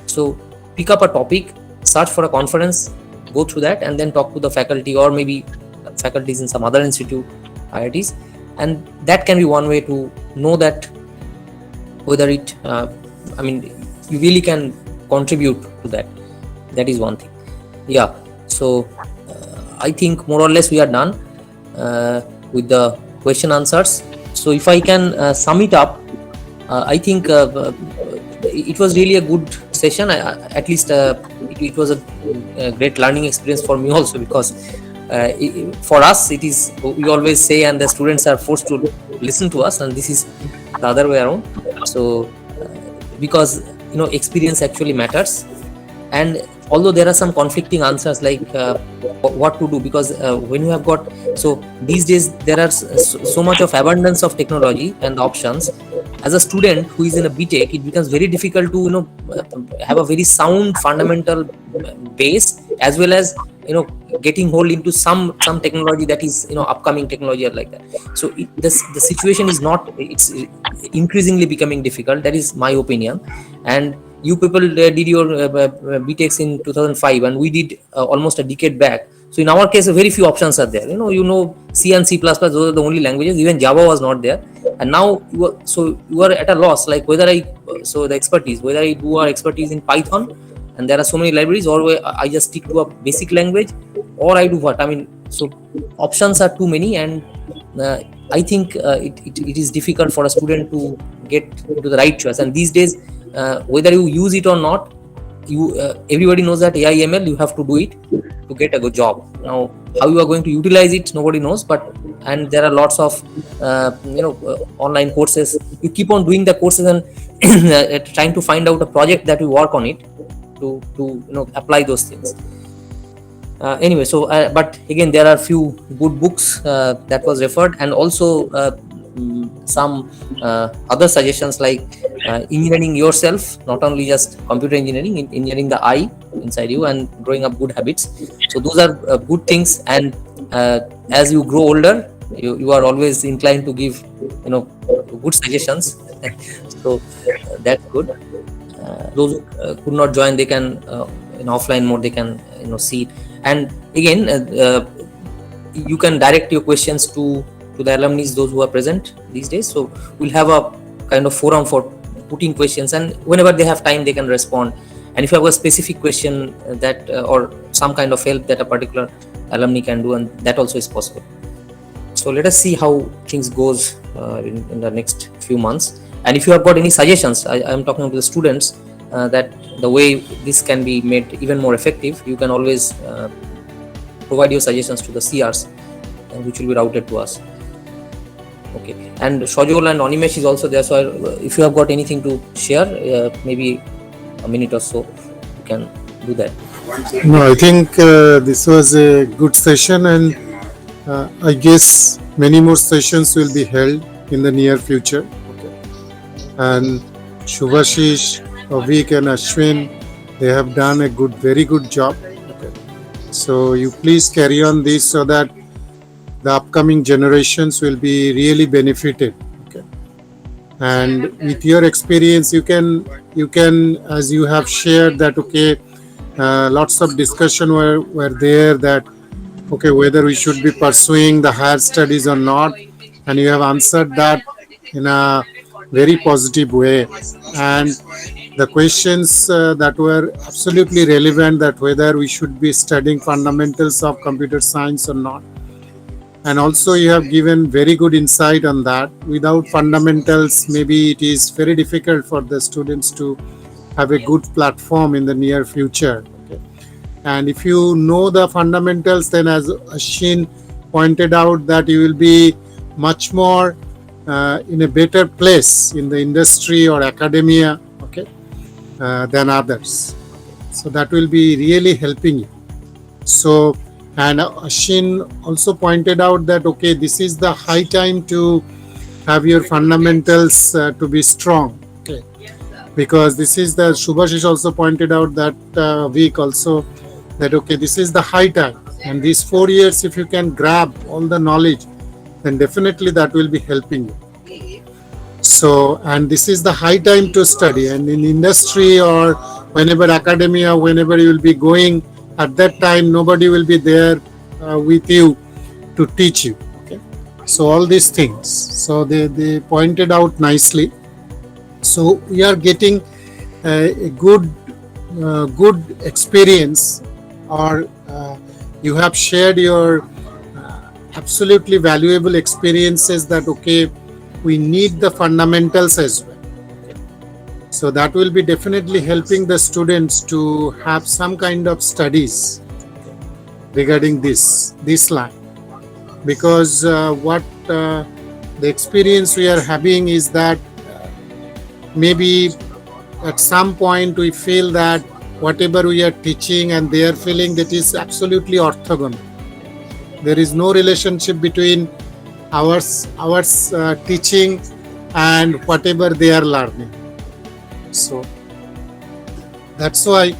[SPEAKER 1] So pick up a topic, search for a conference, go through that, and then talk to the faculty, or maybe faculties in some other institute, IITs, and that can be one way to know that whether it you really can contribute to that. That is one thing. Yeah, so I think more or less we are done with the question answers. So if I can sum it up, I think it was really a good session. At least it was a great learning experience for me also, because for us, it is, we always say, and the students are forced to listen to us, and this is the other way around. So because experience actually matters, and although there are some conflicting answers like what to do, because when you have got, so these days there are so much of abundance of technology and options. As a student who is in a BTech, it becomes very difficult to have a very sound fundamental base, as well as getting hold into some technology that is upcoming technology or like that. So the situation is not, it's increasingly becoming difficult. That is my opinion. And you people did your BTechs in 2005, and we did almost a decade back. So in our case, very few options are there. C and C++, those are the only languages. Even Java was not there. And now you are at a loss, like whether the expertise, whether I do our expertise in Python, and there are so many libraries, or I just stick to a basic language, or I do what? I mean, so options are too many, and I think it is difficult for a student to get to the right choice. And these days, whether you use it or not, everybody knows that AI ML, you have to do it to get a good job. Now, how you are going to utilize it, nobody knows. And there are lots of online courses. You keep on doing the courses and trying to find out a project that will work on it to apply those things. Anyway, so but again, there are few good books that was referred, and also some other suggestions like engineering yourself, not only just computer engineering, engineering the eye inside you and growing up good habits. So those are good things. And as you grow older, you are always inclined to give good suggestions. So that's good. Those who could not join, they can in offline mode, they can see it. And again, you can direct your questions to the alumni, those who are present these days. So we'll have a kind of forum for putting questions, and whenever they have time, they can respond. And if you have a specific question that or some kind of help that a particular alumni can do, and that also is possible. So let us see how things goes in the next few months. And if you have got any suggestions, I am talking to the students, that the way this can be made even more effective, you can always provide your suggestions to the CRs, which will be routed to us. Okay. And Shojol and Animesh is also there. So if you have got anything to share, maybe a minute or so, you can do that.
[SPEAKER 7] No, I think this was a good session, and I guess many more sessions will be held in the near future. And Shubhashish, Avik and Ashwin, they have done a very good job. So you please carry on this so that the upcoming generations will be really benefited. And with your experience, you can, as you have shared that, lots of discussion were there that, whether we should be pursuing the higher studies or not. And you have answered that in a very positive way. And the questions that were absolutely relevant, that whether we should be studying fundamentals of computer science or not. And also you have given very good insight on that. Without fundamentals, maybe it is very difficult for the students to have a good platform in the near future. And if you know the fundamentals, then as Ashwin pointed out, that you will be much more in a better place in the industry or academia, than others. So that will be really helping you. So, and Ashwin also pointed out that, this is the high time to have your fundamentals to be strong. Because this is the, Shubhashish also pointed out that week also, that, this is the high time. And these 4 years, if you can grab all the knowledge, then definitely that will be helping you. So, and this is the high time to study, and in industry or whenever academia, whenever you will be going, at that time, nobody will be there with you to teach you. So all these things, so they pointed out nicely. So we are getting a good experience, or you have shared your absolutely valuable experiences that, we need the fundamentals as well. So that will be definitely helping the students to have some kind of studies regarding this line, because what the experience we are having is that maybe at some point we feel that whatever we are teaching and they are feeling that is absolutely orthogonal. There is no relationship between our teaching and whatever they are learning. So that's why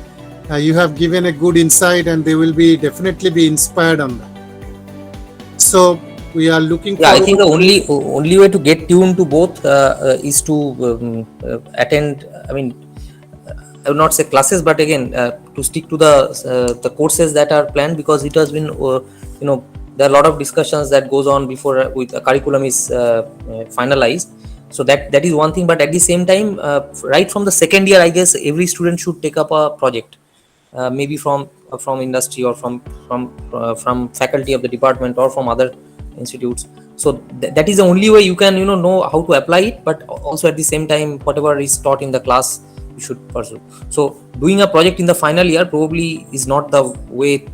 [SPEAKER 7] you have given a good insight, and they will definitely be inspired on that. So we are looking.
[SPEAKER 1] Yeah, I think the only way to get tuned to both is to attend. I mean, I would not say classes, but again, to stick to the courses that are planned, because it has been there are a lot of discussions that goes on before with a curriculum is finalized. So that is one thing. But at the same time, right from the second year, I guess every student should take up a project, maybe from industry or from faculty of the department or from other institutes. So that is the only way you can know how to apply it. But also at the same time, whatever is taught in the class, you should pursue. So doing a project in the final year probably is not the way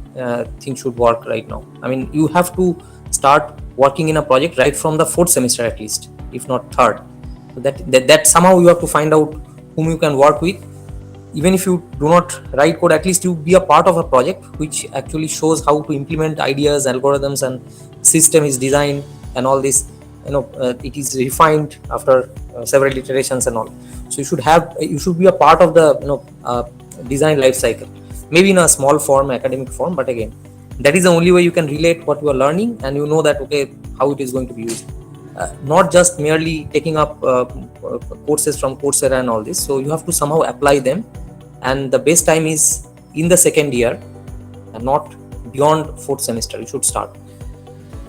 [SPEAKER 1] things should work right now. I mean, you have to start working in a project right from the fourth semester at least, if not third. So that somehow you have to find out whom you can work with. Even if you do not write code, at least you be a part of a project which actually shows how to implement ideas, algorithms, and system is designed, and all this it is refined after several iterations and all. So you should be a part of the design life cycle, maybe in a small form, academic form, but again, that is the only way you can relate what you are learning, and you know that how it is going to be used, not just merely taking up courses from Coursera and all this. So you have to somehow apply them, and the best time is in the second year and not beyond fourth semester. You should start.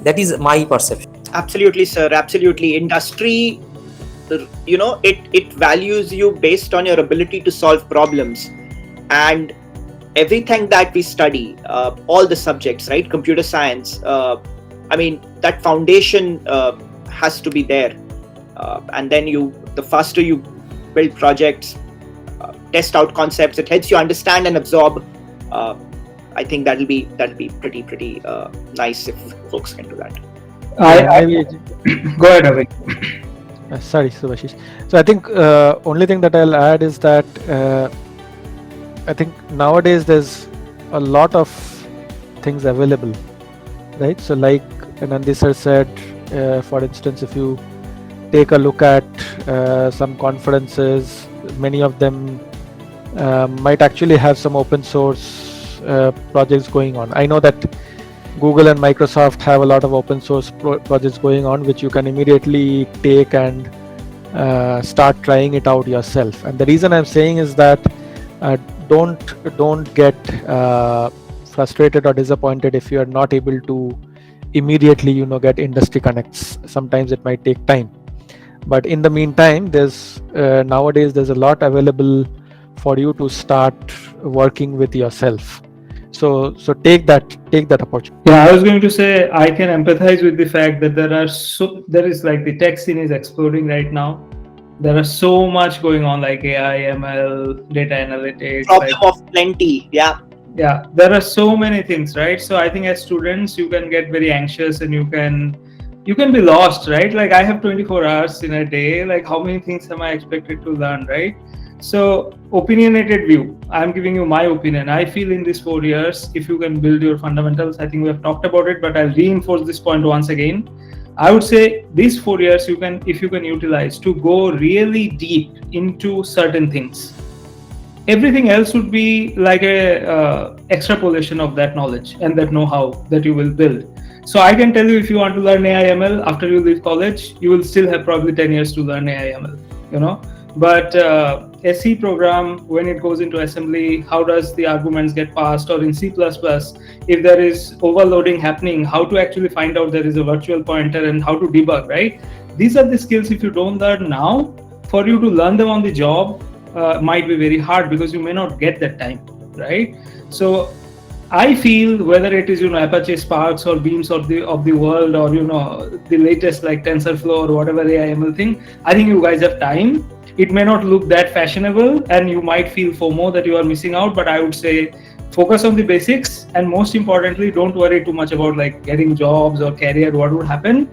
[SPEAKER 1] That is my perception.
[SPEAKER 3] Absolutely, sir. Absolutely. Industry, it values you based on your ability to solve problems, and everything that we study, all the subjects, right? Computer science. I mean, that foundation has to be there, and then the faster you build projects, test out concepts, it helps you understand and absorb. I think that'll be pretty nice if folks can do that.
[SPEAKER 2] Go ahead, Avik.
[SPEAKER 4] Sorry, Subhashish. So I think only thing that I'll add is that I think nowadays there's a lot of things available, right? So like Nandi sir said, for instance, if you take a look at some conferences, many of them might actually have some open source projects going on. I know that Google and Microsoft have a lot of open source projects going on, which you can immediately take and start trying it out yourself. And the reason I'm saying is that don't get frustrated or disappointed if you are not able to immediately get industry connects. Sometimes it might take time, but in the meantime, nowadays there's a lot available for you to start working with yourself. So take that opportunity.
[SPEAKER 2] Yeah, I was going to say I can empathize with the fact that there is like the tech scene is exploding right now. There are so much going on, like AI, ML, data analytics.
[SPEAKER 3] Problem of plenty. Yeah,
[SPEAKER 2] there are so many things, right? So I think as students you can get very anxious and you can be lost, right? Like I have 24 hours in a day, like how many things am I expected to learn, right? So opinionated view, I'm giving you my opinion. I feel in these 4 years, if you can build your fundamentals, I think we have talked about it, but I'll reinforce this point once again. I would say these 4 years if you can utilize to go really deep into certain things. Everything else would be like a extrapolation of that knowledge and that know-how that you will build. So I can tell you, if you want to learn AI ML after you leave college, you will still have probably 10 years to learn AI ML, But SC program, when it goes into assembly, how does the arguments get passed? Or in C++, if there is overloading happening, how to actually find out there is a virtual pointer and how to debug, right? These are the skills, if you don't learn now, for you to learn them on the job might be very hard, because you may not get that time, right? So I feel whether it is Apache Sparks or Beams of the world, or the latest like TensorFlow or whatever AI ML thing, I think you guys have time. It may not look that fashionable and you might feel FOMO that you are missing out, but I would say focus on the basics, and most importantly, don't worry too much about like getting jobs or career, what would happen.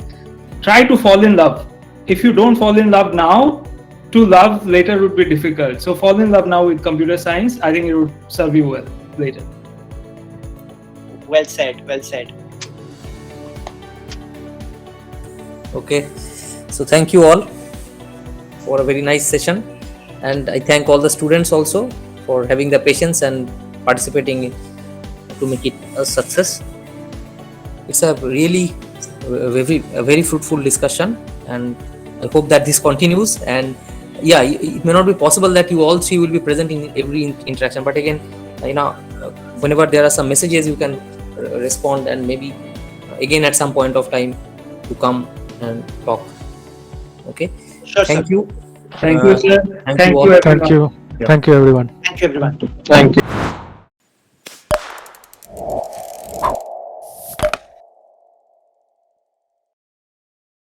[SPEAKER 2] Try to fall in love. If you don't fall in love now, to love later would be difficult. So fall in love now with computer science. I think it would serve you well later.
[SPEAKER 3] Well said. Well said.
[SPEAKER 1] Okay, so thank you all for a very nice session, and I thank all the students also for having the patience and participating to make it a success. It's a really a very fruitful discussion, and I hope that this continues. And yeah, it may not be possible that you all three will be present in every interaction, but again, whenever there are some messages, you can respond, and maybe again at some point of time to come and talk. Okay,
[SPEAKER 3] Sure,
[SPEAKER 1] thank
[SPEAKER 3] sir.
[SPEAKER 1] you.
[SPEAKER 2] Thank you, sir.
[SPEAKER 1] Thank
[SPEAKER 2] Thank
[SPEAKER 1] you all.
[SPEAKER 2] you, everyone.
[SPEAKER 4] Thank you. Thank you, everyone.
[SPEAKER 3] Thank you, everyone.
[SPEAKER 4] Thank you.